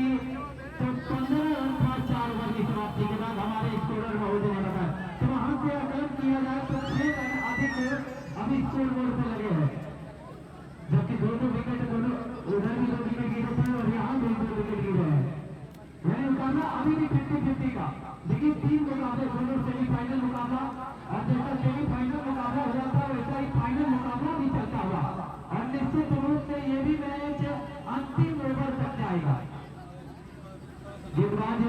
S1: तो 15 रन था 4 ओवर की समाप्ति के बाद हमारे स्कोरर महोदय ने बताया, तो वहां से अगर किया जाए तो 6 रन अधिक अभी स्कोर बोर्ड पे लगे हैं, जबकि दोनों विकेट दोनों उधर भी 2 विकेट गिरे थे और यहाँ भी 2 विकेट गिरे हैं। यानी मुकाबला अभी भी 50-50 का, लेकिन 3 मुकाबले दोनों सेमीफाइनल मुकाबला, और जैसा सेमीफाइनल मुकाबला हो जाता है वैसा ही फाइनल मुकाबला भी चलता हुआ, और निश्चित रूप से ये भी मैच अंतिम ओवर तक जाएगा। गेंदबाज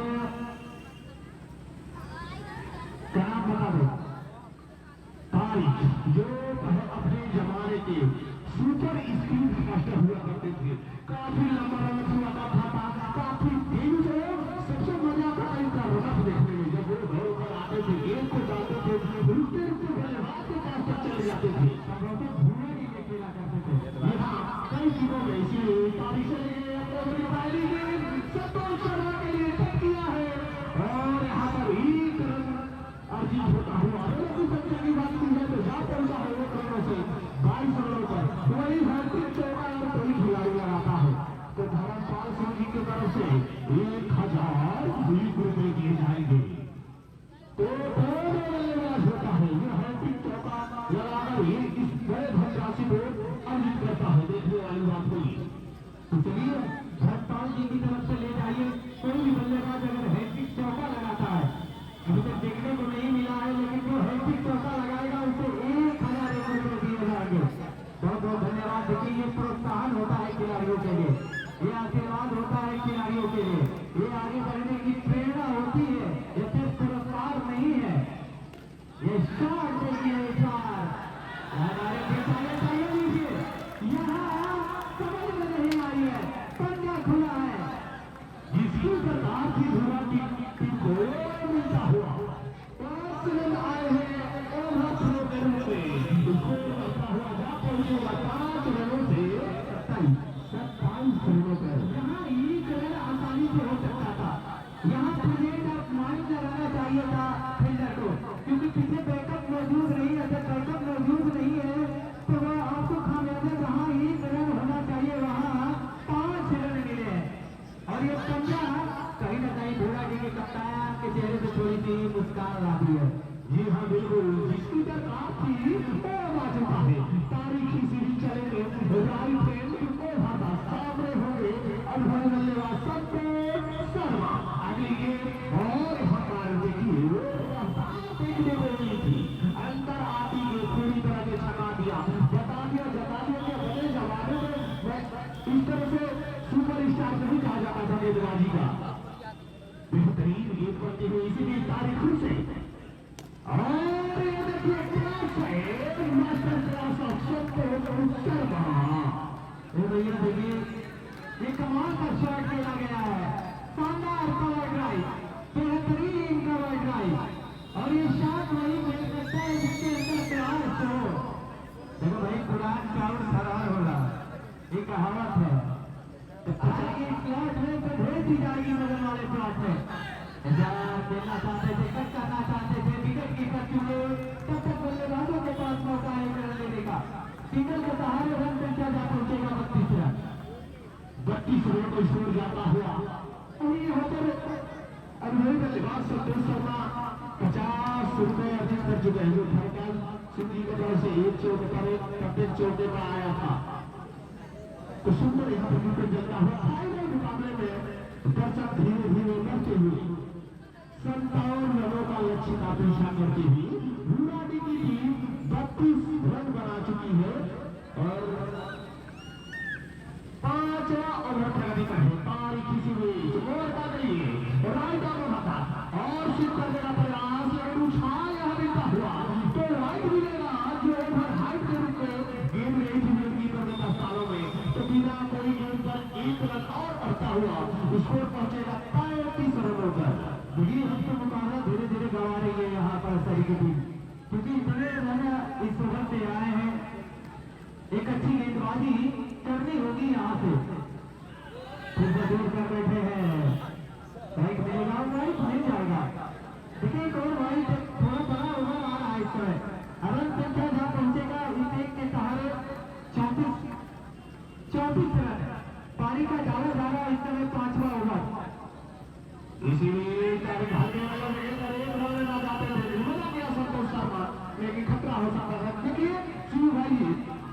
S1: क्या नाम बता दो, तारिक, जो अपने जमाने के सुपर स्पीड फास्टर हुआ करते थे, काफी लंबा रन हुआ था, काफी तेज है। सबसे मजा आता था इनका रनअप देखने में, जब वो दौड़ कर आते थे, गेंद को डालते थे, रुकते रुकते बल्लेबाज के पास तक चले जाते थे, संभवतः भूले नहीं के खेला करते थे। यहाँ कई चीजों में इसीलिए तारीख से संतोष शर्मा के लिए तय किया है, और यहाँ पर 1 रन अर्जित होता हुआ संख्या की बात की जाए तो जा पहुंचा है 1 रनों से 22 रनों पर। वही भारतीय चौका और कोई खिलाड़ी लगाता है तो धर्मपाल सिंह जी की तरफ से 1020 रुपए दिए जाएंगे। तो बल्लेबाज होता है ये हैट्रिक चौका लगाकर ये इस बड़े धनराशि को अर्जित करता है। देखने वाली बात हुई तो चलिए धर्मपाल जी की तरफ से ले जाइए। कोई भी बल्लेबाज अगर हैट्रिक चौका लगाता है, अभी तक देखने को नहीं मिला है, लेकिन जो हैट्रिक चौका लगाएगा उसे 1000 रुपए दिए जाएंगे। बहुत बहुत धन्यवाद। देखिए ये प्रोत्साहन होता है खिलाड़ियों के लिए, ये आशीर्वाद होता है खिलाड़ियों के लिए, ये आगे बढ़ने की प्रेरणा होती है, ये सिर्फ पुरस्कार नहीं है, ये शॉट देखिए शॉट हमारे चाहिए लीजिए। यहाँ समझ में नहीं आई है, पंजा खुला है, जिसकी सरकार की धुआ की को मिलता हुआ 5 रन आए हैं ओवर थ्रो करने में, उसको मिलता हुआ जा पहुंचेगा 5 रनों से 27 रनों पर। यहाँ 1 रन आसानी से हो सकता था, यहाँ प्लेट ऑफ माइंड लगाना चाहिए था फील्डर को, क्योंकि पीछे बैकअप मौजूद नहीं है। जब बैकअप मौजूद नहीं है तो वह आपको खामियाजा जहाँ 1 रन होना चाहिए वहाँ 5 रन मिले हैं, और ये पंजा कहीं ना कहीं भोला जी के कप्तान के चेहरे पे थोड़ी सी मुस्कान लाती है। जी हाँ बिल्कुल, जिसकी दरकार थी वो आ चुका है। तारीखी सीरीज चलेंगे, राइट हैंड को भागा सामने होंगे अनुभवी बल्लेबाज संतोष शर्मा। अगली गेंद और हमारे देखिए देखने को मिली थी, अंदर आती है पूरी तरह से छका दिया, जता दिया कि बड़े जमाने में इस तरह से सुपर स्टार नहीं कहा जाता था गेंदबाजी का। बेहतरीन गेंद करते हुए इसीलिए तारीख से का लिबास संतोष शर्मा 50 रुपए अर्जित कर चुके हैं। फरकान सिंह जी की तरफ से एक चौक पर कैप्टन चौके पर आया था। तो सुंदर यहाँ पर क्रिकेट चलता हुआ फाइनल मुकाबले में दर्शक धीरे धीरे बढ़ते हुए 57 रनों का लक्ष्य का पीछा करती हुई भूराडी की टीम 32 रन बना चुकी है और 5वां ओवर प्रगति पर है। तारीखी से राइट आर्म था और सिर कर देना प्रयास लेकिन उछाल यह मिलता हुआ तो राइट मिलेगा जो ओवर हाइट के रूप में गेंद रही थी विरोधी करने का स्थानों में तो बिना कोई गेंद पर 1 रन और बढ़ता हुआ स्कोर पहुंचेगा 35 रनों पर। देखिए हमको मुकाबला धीरे धीरे गवा रही है यहाँ पर सही की टीम क्योंकि इतने रन इस ओवर से आए हैं। एक अच्छी गेंदबाजी करनी होगी यहाँ से। फिर से दूर कर बैठे हैं राइट मिलेगा राइट नहीं जाएगा। देखिए एक और राइट थोड़ा बड़ा ओवर आ रहा है इस समय रन संख्या जहाँ पहुंचेगा इस एक के सहारे 34 रन पारी का ज्यादा जा रहा है इस समय 5वां ओवर। इसीलिए भागने वाला ना जाते थे मजा किया संतोष शर्मा लेकिन खतरा हो सकता है। देखिए शुरू भाई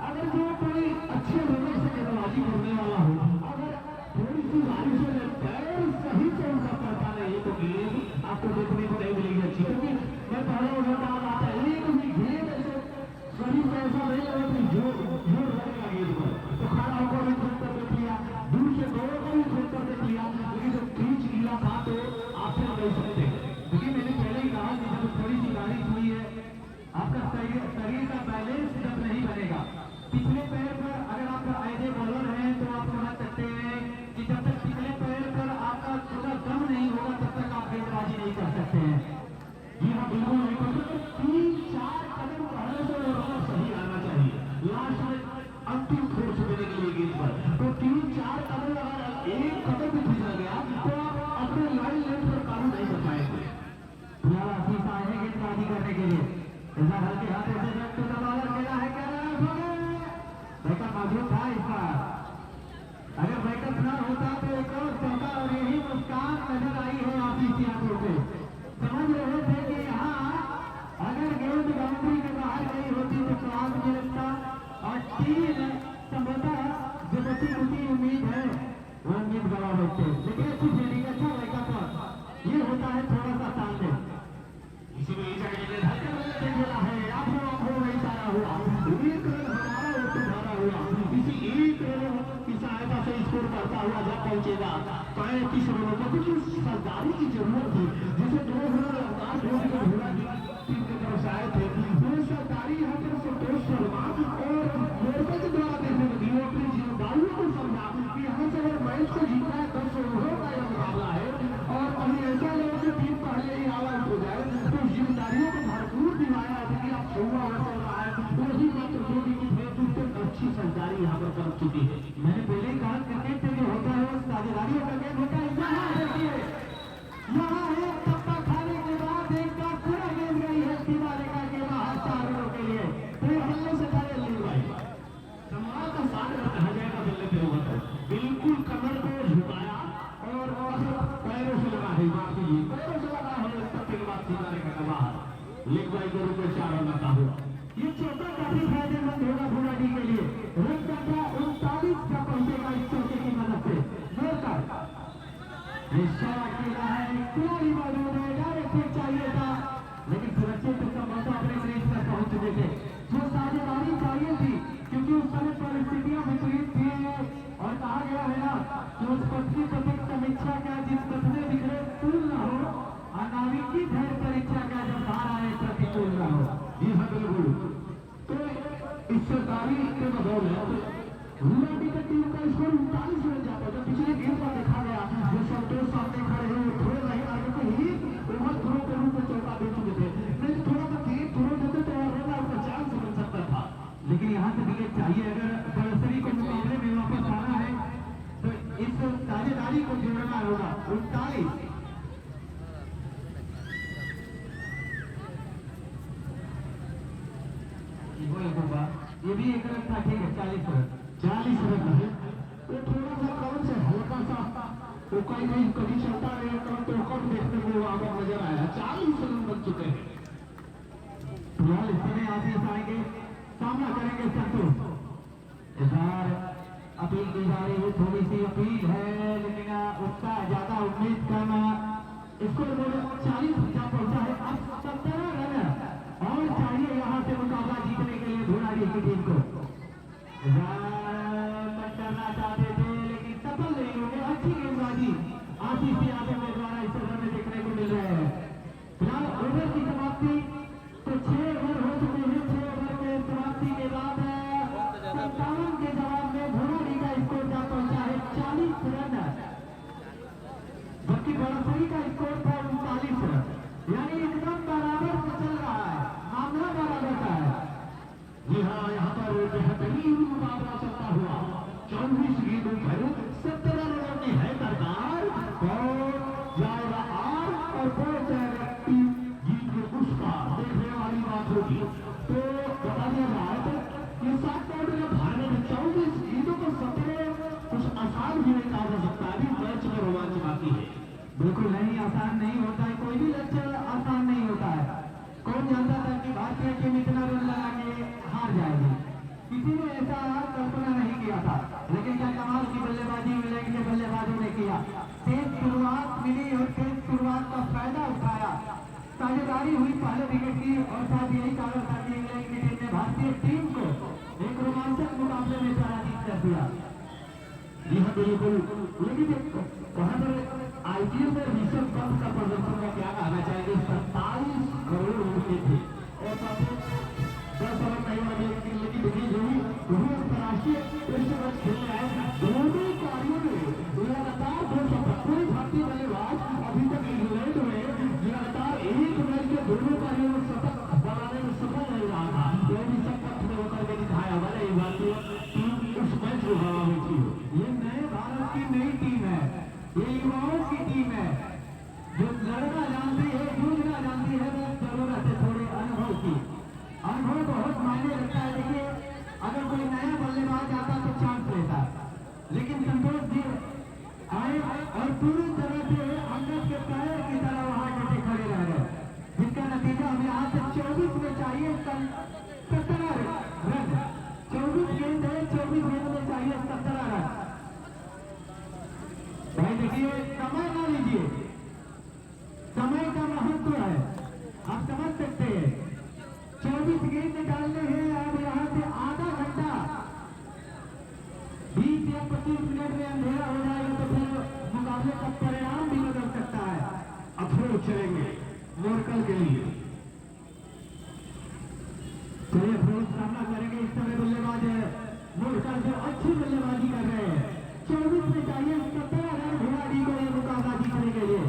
S1: अगर जो कोई अच्छे रनर से गेंदबाजी करने वाला हो अगर थोड़ी सी बारिश से पैर सही से उनका पड़ता नहीं तो गेंद आपको देखने को नहीं मिलेगी अच्छी क्योंकि मैं पहले ओवर का आता है एक भी गेंद ऐसे शरीर में ऐसा नहीं लगा कि जोर लगेगा गेंद पर तो खड़ा होकर भी थोड़ा कर देख लिया दूर से दौड़ कर भी थोड़ा कर देख लिया लेकिन जब क्रीच गीला था तो आप फिर नहीं सकते क्योंकि मैंने पहले ही कहा कि जब थोड़ी सी बारिश हुई है आपका शरीर का बैलेंस जब नहीं बनेगा पिछले पैर पर अगर आप ऐसे बॉलर हैं तो आप समझ सकते हैं कि जब तक पिछले पैर पर आपका थोड़ा दम नहीं होगा तब तक आप गेंदबाजी नहीं कर सकते हैं। जी हाँ बिल्कुल नहीं कर सकते 3-4 कदम पहले से रनर सही आना चाहिए लास्ट में अंतिम फोर्स देने के लिए गेंद पर तो 3-4 कदम अगर एक कदम भी फिसल गया तो आप अपने लाइन लेंथ पर काबू नहीं कर पाएंगे। फिलहाल आशीष आए हैं गेंदबाजी करने के लिए ऐसा हल्के हाथों से बैट तो दबावर खेला है क्या बैकअप मौजूद था इस बार अगर बैकअप न होता तो एक और चौका और यही मुस्कान नजर आई है आशीष यादव से। समझ रहे थे कि यहाँ अगर गेंद बाउंड्री के बाहर गई होती तो स्वाद मिलता और टीम संभवतः जो बची उनकी उम्मीद है वो उम्मीद गवा बैठते लेकिन अच्छी फील्डिंग अच्छा बैकअप ये होता है थोड़ा सा सामने इसीलिए खेला है आप नहीं सारा हुआ किसी एक रन की सहायता से स्कोर करता हुआ जब पहुंचेगा 35 रनों पर कुछ सरदारी की जरूरत थी जिसे 2 रन लगातार टीम की तरफ से आए थे वो सरदारी यहाँ पर संतोष शर्मा और मोर्चा के द्वारा देखने को दिए अपनी जिम्मेदारियों को समझा कि यहाँ से अगर मैच को जीतना है 10 ओवरों का यह मुकाबला है और कभी ऐसा लगे कि टीम पहले ही ऑल आउट हो जाए तो जिम्मेदारियों को भरपूर दिलाया कि आप 16 ओवर चल रहा है वही मात्र 2 विकेट है तो अच्छी सरदारी यहाँ पर कर चुकी है। मैंने पहले ही कहा क्रिकेट में जो होता है साझेदारियों का गेम होता है यहाँ है टप्पा खाने के बाद एक बार पूरा गेंद गई है किनारे का के बाहर 4 रनों के लिए तो ये हल्ले से पहले ले भाई कमाल का 60 रन कहा जाएगा बल्ले पे होगा तो बिल्कुल कमर को झुकाया और पैरों से लगा है माफ कीजिए पैरों से लगा है टप्पे के बाद किनारे का बाहर लेग बाई के रूप में 4 रन का हुआ। ये चौका काफी फायदेमंद होगा भूराडी के लिए रन संख्या 39 का पहुंचेगा इस चौके की मदद से जोरदार अकेला है खिलाड़ी मौजूद है डायरेक्ट हिट चाहिए था लेकिन सुरक्षित उसका मौका अपने क्रीज पर पहुंच चुके थे जो साझेदारी चाहिए थी क्योंकि उस समय परिस्थितियां विपरीत थी और कहा गया है ना कि उस पथ की सटीक समीक्षा का जिस पथ में बिखरे पुल न हो अनाविकी धैर्य परीक्षा का जब धारा है प्रतिकूल न हो। जी हाँ बिल्कुल तो इस सरकारी के बदौलत भूराडी की टीम का स्कोर 39 रन जाता है। पिछले गेम पर देखा गया जो संतोष सामने खड़े हैं वो थोड़े नहीं आगे को ही ओवर थ्रो के रूप में चौका दे चुके थे नहीं थोड़ा सा तेज थ्रो देते तो रन आउट का चांस बन सकता था लेकिन यहाँ से विकेट चाहिए अगर बरसरी को मुकाबले में वापस आना है तो इस साझेदारी को जोड़ना होगा। 39 ये भी एक रन था ठीक है 40 रन है तो थोड़ा सा कौन से हल्का सा तो कोई नहीं कभी चलता रहेगा तो कब देखने को आपको नजर आया 40 रन बन चुके हैं। फिलहाल इस समय आशीष आएंगे, सामना करेंगे संतोष। इस बार अपील की जा रही है, थोड़ी सी अपील है लेकिन उसका ज्यादा उम्मीद करना, इसको 40 जा पहुंचा है, अब 17 रन और चाहिए यहाँ से मुकाबला जीतने के लिए धोलाडी की टीम को। करना चाहते थे लेकिन सफल नहीं हुए, अच्छी गेंदबाजी आशीष यादव के द्वारा इस ओवर में देखने को मिल रहे हैं। फिलहाल ओवर की समाप्ति तो 6 ओवर हो चुके हैं, 6 ओवर के समाप्ति के बाद 57 के जवाब में धोलाडी का स्कोर जा पहुंचा है 40 रन, जबकि बड़सरी का स्कोर था 39 रन, यानी एकदम बराबर से चल रहा है, मामला बराबर का है। जी हाँ, यहाँ पर बेहतरीन मुकाबला चलता हुआ 24 गेंदों पर 17 रनों की है दरकार, जाएगा और पहुंच जाएगा टीम जीत के उसका देखने वाली बात होगी। तो बता दिया जाए तो ये 7 पॉइंट में भारत में 24 गेंदों को 17 कुछ आसान भी नहीं कहा जा सकता, अभी मैच में रोमांच बाकी है। बिल्कुल नहीं, आसान नहीं होता है, कोई भी लक्ष्य आसान नहीं होता है। कौन जानता था कि भारतीय टीम इतना रन लगा के हार जाएगी, किसी ने ऐसा कल्पना नहीं किया था। लेकिन क्या कमाल की बल्लेबाजी इंग्लैंड के बल्लेबाजों ने किया, तेज शुरुआत मिली और तेज शुरुआत का फायदा उठाया, साझेदारी हुई पहले विकेट की और साथ यही कारण था कि इंग्लैंड की टीम ने भारतीय टीम को एक रोमांचक मुकाबले में पराजित कर दिया। जी हाँ बिल्कुल, लेकिन वहां पर आईपीएल में ऋषभ पंत का प्रदर्शन का क्या कहना चाहेंगे, 47 करोड़ रुपए थे और 10 ओवर नहीं वाली लेकिन अंतर्राष्ट्रीय टेस्ट मैच खेलने आए, दोनों कार्यों में लगातार 270 भारतीय बल्लेबाज अभी तक इंग्लैंड में लगातार एक मैच के दोनों कार्यों में शतक बनाने में सफल नहीं रहा था। ऋषभ पंत ने होकर के दिखाया, भले भारतीय टीम उस मैच को हरा हुई थी। ये नए भारत की नई टीम है, ये युवाओं की टीम है जो लड़ना जानती है, जूझना जानती है, बस जरूरत है थोड़े अनुभव की। अनुभव बहुत मायने रखता है। देखिए अगर कोई नया बल्लेबाज आता तो चांस लेता, लेकिन संतोष जी आए और पूरी तरह से अंगद के पैर की तरह वहां डटे खड़े रह गए, जिसका नतीजा हमें आज से 24 में चाहिए 17 रन। 24 गेंद है, 24 गेंद में चाहिए 17 रन। भाई देखिए समय ना लीजिए, समय का महत्व है, आप समझ सकते हैं। 24 गेंद निकालने हैं, अब यहाँ से आधा घंटा 20 या 25 मिनट में अंधेरा हो जाएगा तो फिर मुकाबले का परिणाम भी बदल सकता है। अप्रोच चलेंगे मोरकल के लिए, चलिए अप्रोच सामना करेंगे। इस समय बल्लेबाज मोरकल जो अच्छी बल्लेबाजी कर रहे हैं, 24 में चाहिए 17 रन धोलाडी को यह मुकाबला जीतने के लिए।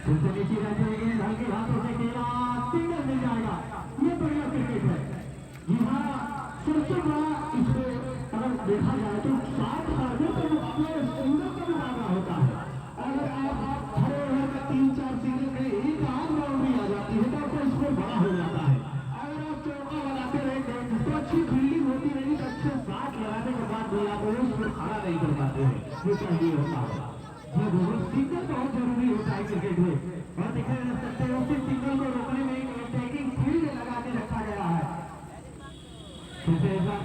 S1: नीचे रहते हुए हल्के हाथों से खेला, सिंगल मिल जाएगा, ये बढ़िया क्रिकेट है। जी हाँ, सबसे बड़ा इसमें अगर देखा जाए तो 60 रनों का मुकाबला सिंगल का मुकाबला होता है। अगर आप खड़े होकर 3-4 सिंगल के एक आध राउंड भी आ जाती है तो आपका स्कोर बड़ा हो जाता है। अगर आप चौका लगाते रहे तो अच्छी फील्डिंग होती रही तो अच्छे 60 लगाने के बाद भी आप उसको खड़ा नहीं कर पाते हैं, वो चाहिए होता है। सिंगल बहुत जरूरी होता है क्रिकेट में, और देखा जा सकते हैं उसी सिंगल को रोकने में एक अटैकिंग फील्ड लगा के रखा गया है।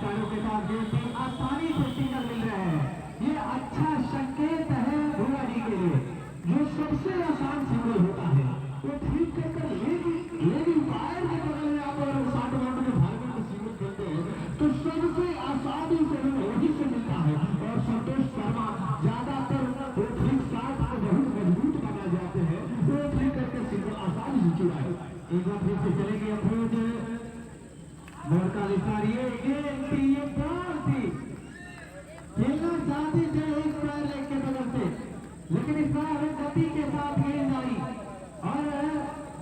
S1: चारों के साथ गेंद आसानी से सिंगल मिल रहे हैं, ये अच्छा संकेत है धोलाडी के लिए। जो सबसे आसान सिंगल होता है वो ठीक कर लेकिन फायर के बगल में आप 60 राउंड के भाग में सिंगल खेलते हैं तो सबसे आसानी से वही से मिलता है। और संतोष शर्मा ज्यादातर वो ठीक 60 को बहुत मजबूत बना जाते हैं, वो ठीक करके सिंगल आसानी से चुराए। एक बार फिर से चलेगी अप्रोच, मोरका निशान ये बॉल थी, खेलना चाहते थे एक पैर लेग के बगल से, लेकिन इस बार गति के साथ गेंद आई और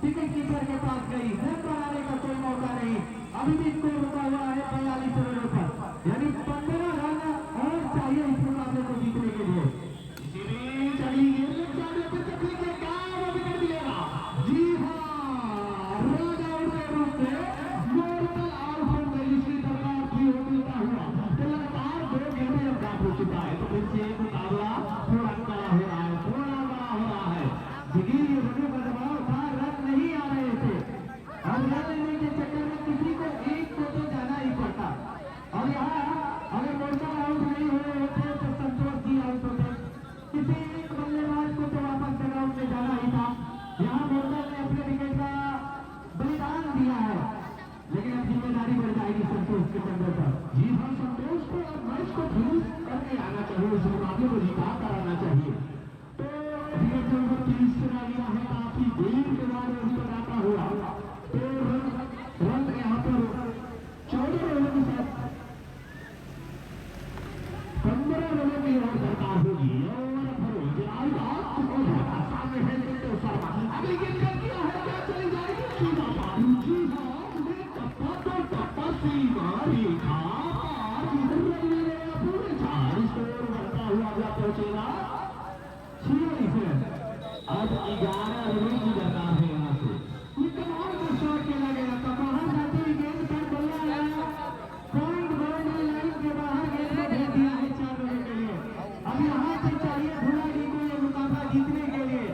S1: विकेट कीपर के पास गई, रन बनाने का कोई मौका नहीं। अभी भी स्कोर रुका हुआ है 42 रनों पर, यानी 15 रन और चाहिए इस मुकाबले को जीतने के लिए। चली जी हाँ, रन आउट के रूप में मोरकल आउट हो गई, इसकी दरकार थी होता हुआ तो लगातार 2 गेंदें अब हो चुका है। तो 11 रन की दरकार है यहाँ से। ये कमाल का शॉट खेला गया था, बाहर जाते हुए गेंद पर बल्ला आया, पॉइंट बाउंड्री लाइन के बाहर गेंद को भेज दिया है 4 रन के लिए। अब यहाँ से चाहिए भुलाडी को ये मुकाबला जीतने के लिए।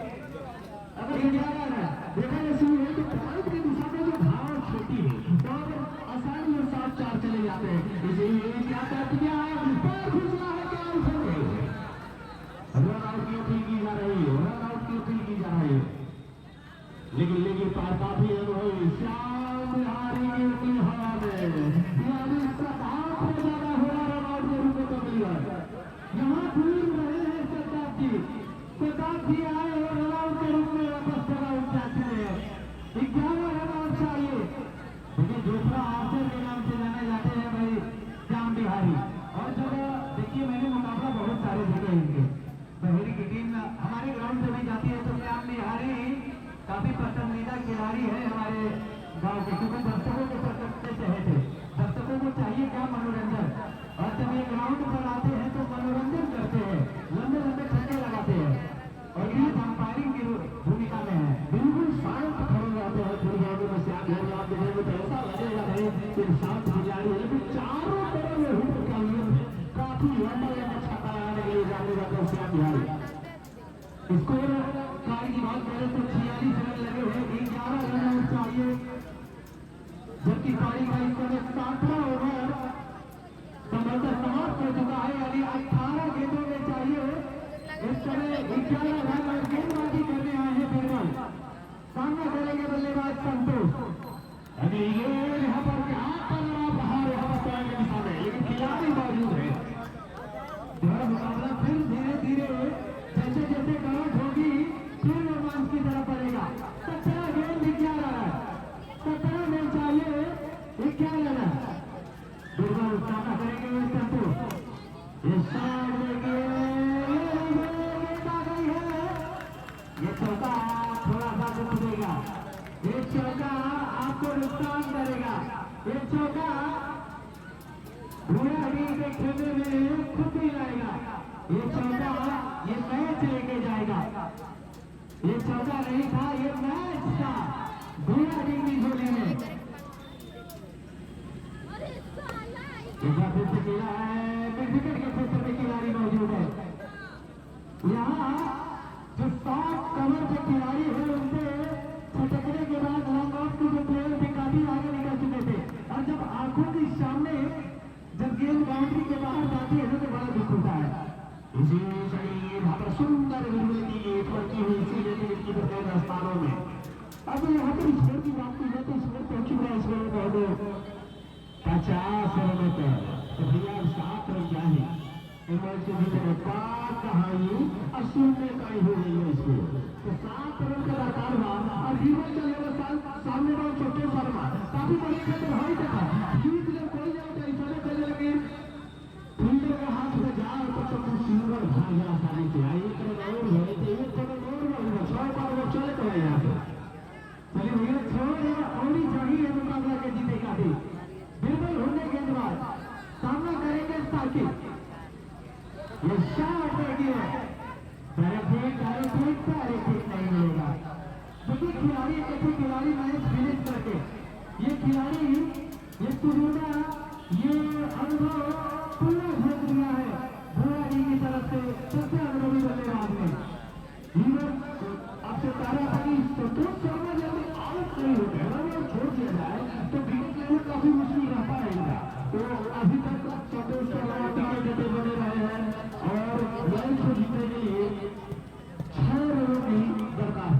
S1: अगर 11 रन देखा जैसे है तो पॉइंट की दिशा में जो धार छोटी है और आसानी और 7-4 चले जाते हैं। इसलिए क्या कर दिया है, पैर घुसना है, क्या रन आउट की अपील की जा रही है, रन आउट की अपील की जा रही है। लेकिन पार काफी अनुभवी श्याम बिहारी की अपनी हवा में यानी 7 से ज्यादा हो रहा रन आउट के रूप में कबली है। यहाँ दूर रहे हैं शताब्दी आए और रन आउट के रूप में वापस रन आउट चाहते हैं। 11 रन आउट चाहिए। देखिए दूसरा आफर के नाम से जाने जाते हैं भाई श्याम बिहारी। और जब देखिए मैंने मुकाबला बहुत सारे देखे इनके, बहेरी की टीम हमारे ग्राउंड से भी जाती है तो श्याम बिहारी काफी पसंदीदा खिलाड़ी है हमारे गांव के, क्योंकि दर्शकों के प्रकट से थे। दर्शकों को चाहिए क्या, मनोरंजन। और जब ये ग्राउंड पर आते हैं तो मनोरंजन करते हैं, लंबे लंबे छक्के लगाते हैं और ये अंपायरिंग की भूमिका में है। बिल्कुल शांत खड़े रहते हैं पूरी गाड़ी में। श्याम बिहारी आप देखेंगे तो ऐसा लगेगा नहीं कि शांत खिलाड़ी है, लेकिन चारों तरफ में हुट का काफी लंबा लंबा छक्का लगाने के लिए जाने जाते हैं श्याम बिहारी। स्कोर कार्य की बात करें तो 46 रन लगे हुए, 11 रन आउट चाहिए। जबकि पारी का इस समय 7वां ओवर संभवतः समाप्त हो चुका है, यानी 18 गेंदों में चाहिए इस समय 11 रन और गेंदबाजी करने आए हैं बिरबल। सामने खेलेंगे बल्लेबाज संतोष। अभी ये यहाँ पर बाहर यहाँ पॉइंट के दिशा में, लेकिन खिलाड़ी मौजूद है। मुकाबला फिर धीरे धीरे जैसे जैसे करंट होगी फिर रोमांच की तरफ बढ़ेगा। 17 गेंद 11 रन, 17 में चाहिए 11 रन। बिरबल सामना करेंगे संतोष। ये शॉट देखिए आ गई है, ये चौका थोड़ा सा दुख देगा, ये चौका आपको नुकसान करेगा। ये चौका भुलाडी के खेलने में खुद ही लाएगा। ये चौका ये मैच लेके जाएगा। ये चौका नहीं था, ये मैच था भुलाडी की झोली में। फिर से खेला है, विकेट के क्षेत्र में खिलाड़ी मौजूद है। यहाँ जो 7 कवर के खिलाड़ी है उनसे छटकने के बाद लॉन्ग ऑफ की जो प्लेयर थे काफी आगे निकल चुके थे। और जब आंखों के सामने जब गेंद बाउंड्री के बाहर जाती है तो बड़ा दुख होता है। इसी यहाँ पर सुंदर विजुअल की हुई इसीलिए इसकी प्रत्येक स्थानों में। अब यहाँ पर स्कोर की बात की जाए तो स्कोर पहुंच चुका है, स्कोर पहुंचे 50 रनों पर। तो भैया 7 रन क्या है मैच के भीतर कहानी 80 में कहीं हो गई है इसको। तो 7 रन का दरकार हुआ और हीरो चलेगा सामने वाले छोटे शर्मा काफी बड़े क्षेत्र हाई देखा जीत जब कोई जाए ऐसा नहीं चले लगे फील्डर के हाथ में जाए तो कुछ सिंगल भाग गया आसानी से। एक रन और हुए थे, एक रन और हुआ 6 बार वो चले तो यहाँ पे चलिए भैया छोड़ और ही चाहिए मुकाबला के जीते का भी। बिल्कुल होने गेंदबाज सामना करेंगे साकिब। ये शॉट देखिए डायरेक्ट नहीं मिलेगा। देखिए खिलाड़ी ऐसे खिलाड़ी मैच फिनिश करके ये खिलाड़ी ये तुरुना ये अनुभव पूरा भोग दिया है भुलाडी की तरफ से सबसे अनुभवी बल्लेबाज ने। आपसे तारा पानी संतोष शर्मा जब आउट नहीं होते हैं छोड़ दिया जाए तो विकेट लेना काफी मुश्किल रहता रहेगा। तो अभी तक संतोष शर्मा विकेट देते बने रहे हैं और मैच को जीतने के लिए 6 रनों की दरकार,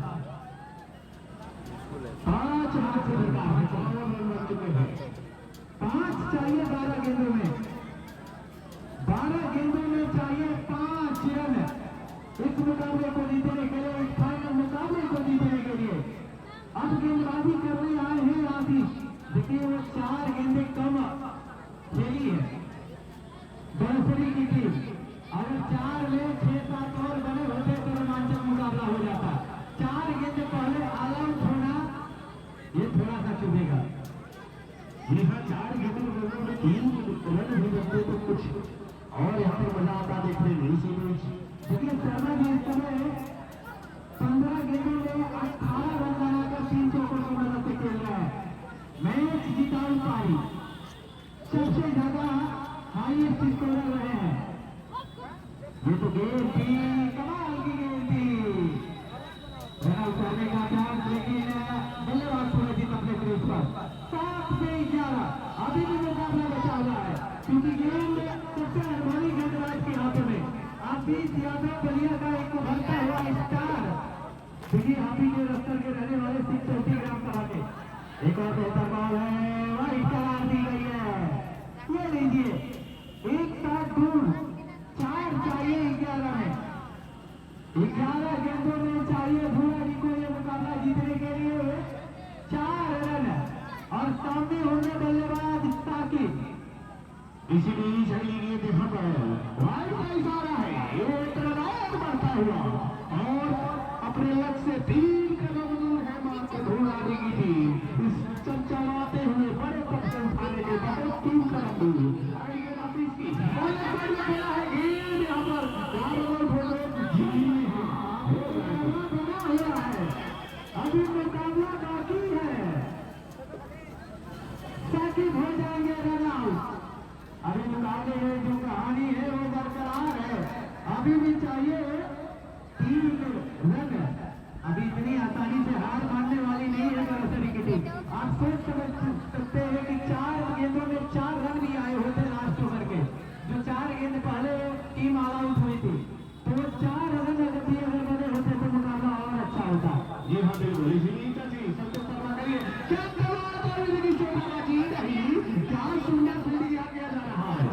S1: 5 रन की दरकार है। 4 रन बन चुके हैं, 5 चाहिए 12 गेंदों में। 12 गेंदों में चाहिए 5 रन इस मुकाबले को जीतने के लिए, इस फाइनल मुकाबले को देखिए हाथी के रस्तर के रहने वाले 634 ग्राम सभा के एक और बेहतर बॉल है, वाइड करार दी गई है। ये लीजिए एक साथ दूर 4 चाहिए 11 में, 11 गेंदों में चाहिए भुआड़ी को ये मुकाबला जीतने के लिए 4 रन और सामने होंगे बल्लेबाज साकिब। इसी बीच अगली गेंद यहाँ पर वाइड का इशारा है, ये तरफ और बढ़ता हुआ और अपने लक्ष्य से 3 कदम दूर है मात्र भुआड़ी की टीम। इस चमचमाते हुए बड़े पत्थर उठाने के बाद 3 कदम दूर अगली गेंद आशीष की खेला है गेंद यहाँ पर बना हुआ है। अभी मुकाबला बाकी है, साकिब हो जाएंगे रन आउट। अभी मुकाबले में जो कहानी है वो बरकरार है, अभी भी चाहिए 3 रन। अभी इतनी आसानी से हार मानने वाली नहीं है नर्सरी की टीम। आप सोच सकते हैं कि 4 गेंदों में 4 रन भी आए होते लास्ट ओवर के, जो 4 गेंद पहले टीम ऑल आउट हुई थी, तो 4 रन अगर बने होते तो मुकाबला और अच्छा होता। जी हाँ बिल्कुल, इसीलिए सबको सभा करिए क्या सुंदर फील्डिंग किया जा रहा है।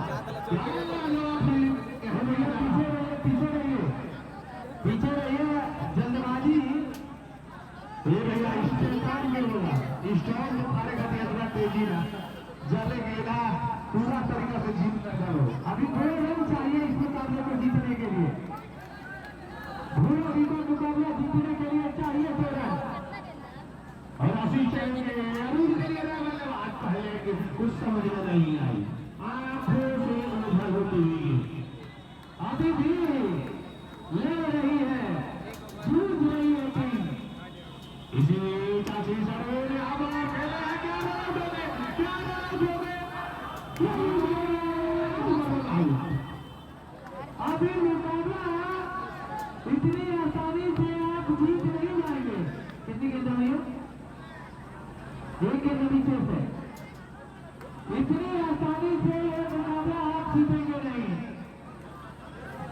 S1: पीछे रहिए जल्दबाजी, ये भैया स्टेट में होगा, स्टॉक में मारे का इतना तेजी ना जले गेंदा पूरा तरीका से जीत कर दो। अभी 2 रन चाहिए इस मुकाबले को जीतने के लिए, भुआड़ी को मुकाबला जीतने के लिए चाहिए 2 रन। और आशीष चाहिए अरुण के लिए बल्लेबाज पहले कि कुछ समझ में नहीं आई, आंखों से उधर होती हुई अभी भी ले रही है, जूझ रही है टीम। इसी चाची सरोवर ने अब खेला है, क्या रन अभी मुकाबला इतनी आसानी से आप जीत नहीं जाएंगे। कितनी गेंद हुई है? 1 गेंद नीचे से, इतनी आसानी से ये मुकाबला आप जीतेंगे नहीं।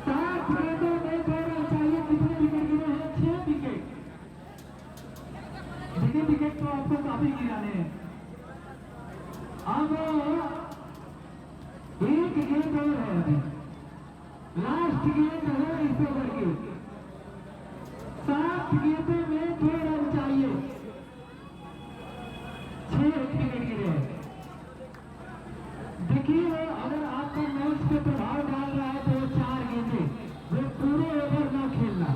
S1: 7 गेंदों में 2 रन चाहिए। कितने विकेट गिरे हैं? 6 विकेट। देखिए विकेट तो आपको काफी गिराने हैं। अब 1 गेंद और है, अभी लास्ट गेंद है इस ओवर की। 7 गेंदों में 2 रन चाहिए, 6 विकेट गिरे। देखिए अगर आपका मैच पे प्रभाव डाल रहा है तो 4 गेंदे वो पूरे ओवर ना खेलना।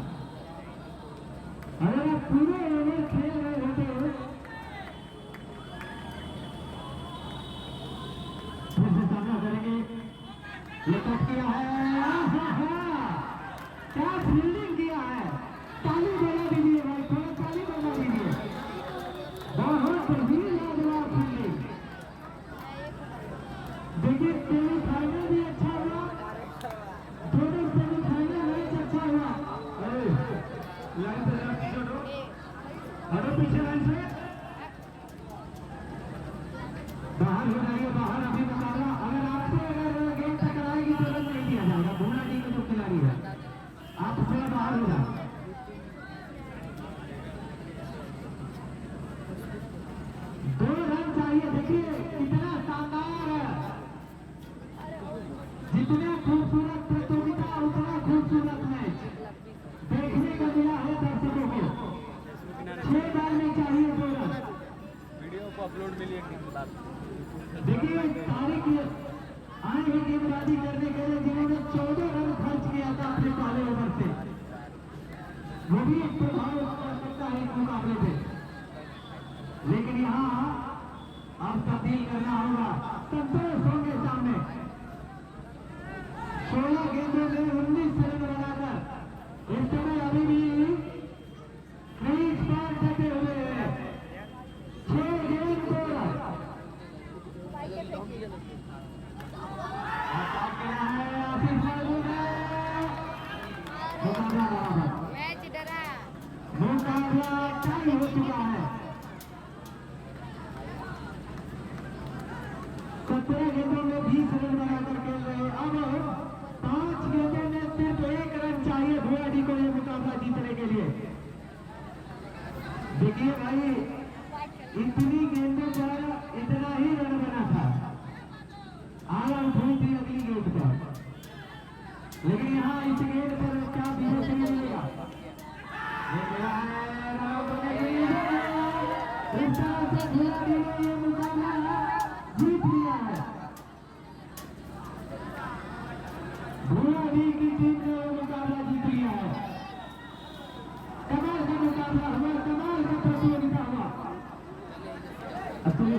S1: अगर आप पूरे ओवर खेल रहे होते फिर से सामना करेंगे। ये कट किया है, क्या फील्डिंग किया है, ताली बजा दीजिए भाई, थोड़ा ताली बजा दीजिए। बहुत ही लाजवाब फील्डिंग। देखिए सेमीफाइनल भी अच्छा हुआ, दोनों सेमीफाइनल मैच अच्छा हुआ। लाइन से जरा पीछे हटो, पीछे लाइन से बाहर हो जाइए, बाहर। अभी मुकाबला अगर आपसे अगर गेंद टकराएगी तो रन नहीं दिया जाएगा। भुआड़ी का जो खिलाड़ी है आप थोड़ा बाहर हो जाए। 2 रन चाहिए। देखिए कितना शानदार है, जितना खूबसूरत प्रतियोगिता उतना खूबसूरत मैच देखने को मिला है दर्शकों को। 6 बार में चाहिए 2 रन।
S6: वीडियो को अपलोड मिली एक दिन बाद।
S1: देखिए तारीख आए हैं गेंदबाजी करने के लिए जिन्होंने 14 रन खर्च किया था अपने पहले ओवर से, वो भी एक प्रभाव कर सकता है इस मुकाबले पे। लेकिन यहाँ अब तब्दील करना होगा, संतोष होंगे सामने। 16 गेंदों में 19 रन बनाकर इस समय अभी भी क्रीज पर डटे हुए हैं। 6 गेंद 2 रन।
S7: मैच डरा,
S1: मुकाबला टाई हो चुका है। 17 गेंदों में 20 रन बनाकर खेल रहे। अब 5 गेंदों में सिर्फ 1 रन चाहिए भुआड़ी को ये मुकाबला जीतने के लिए। देखिए भाई, इतनी गेंदों पर इतना ही रन बना था, ऑल आउट हुई थी अगली गेंद पर, लेकिन यहाँ इस गेंद पर क्या विजय मिलेगा? इस तरह से खिलाड़ी ने ये मुकाबला जीत लिया है। भुलाडी की टीम ने ये मुकाबला जीत लिया है। कमाल का मुकाबला हुआ, कमाल का प्रतियोगिता हुआ। अब तो ये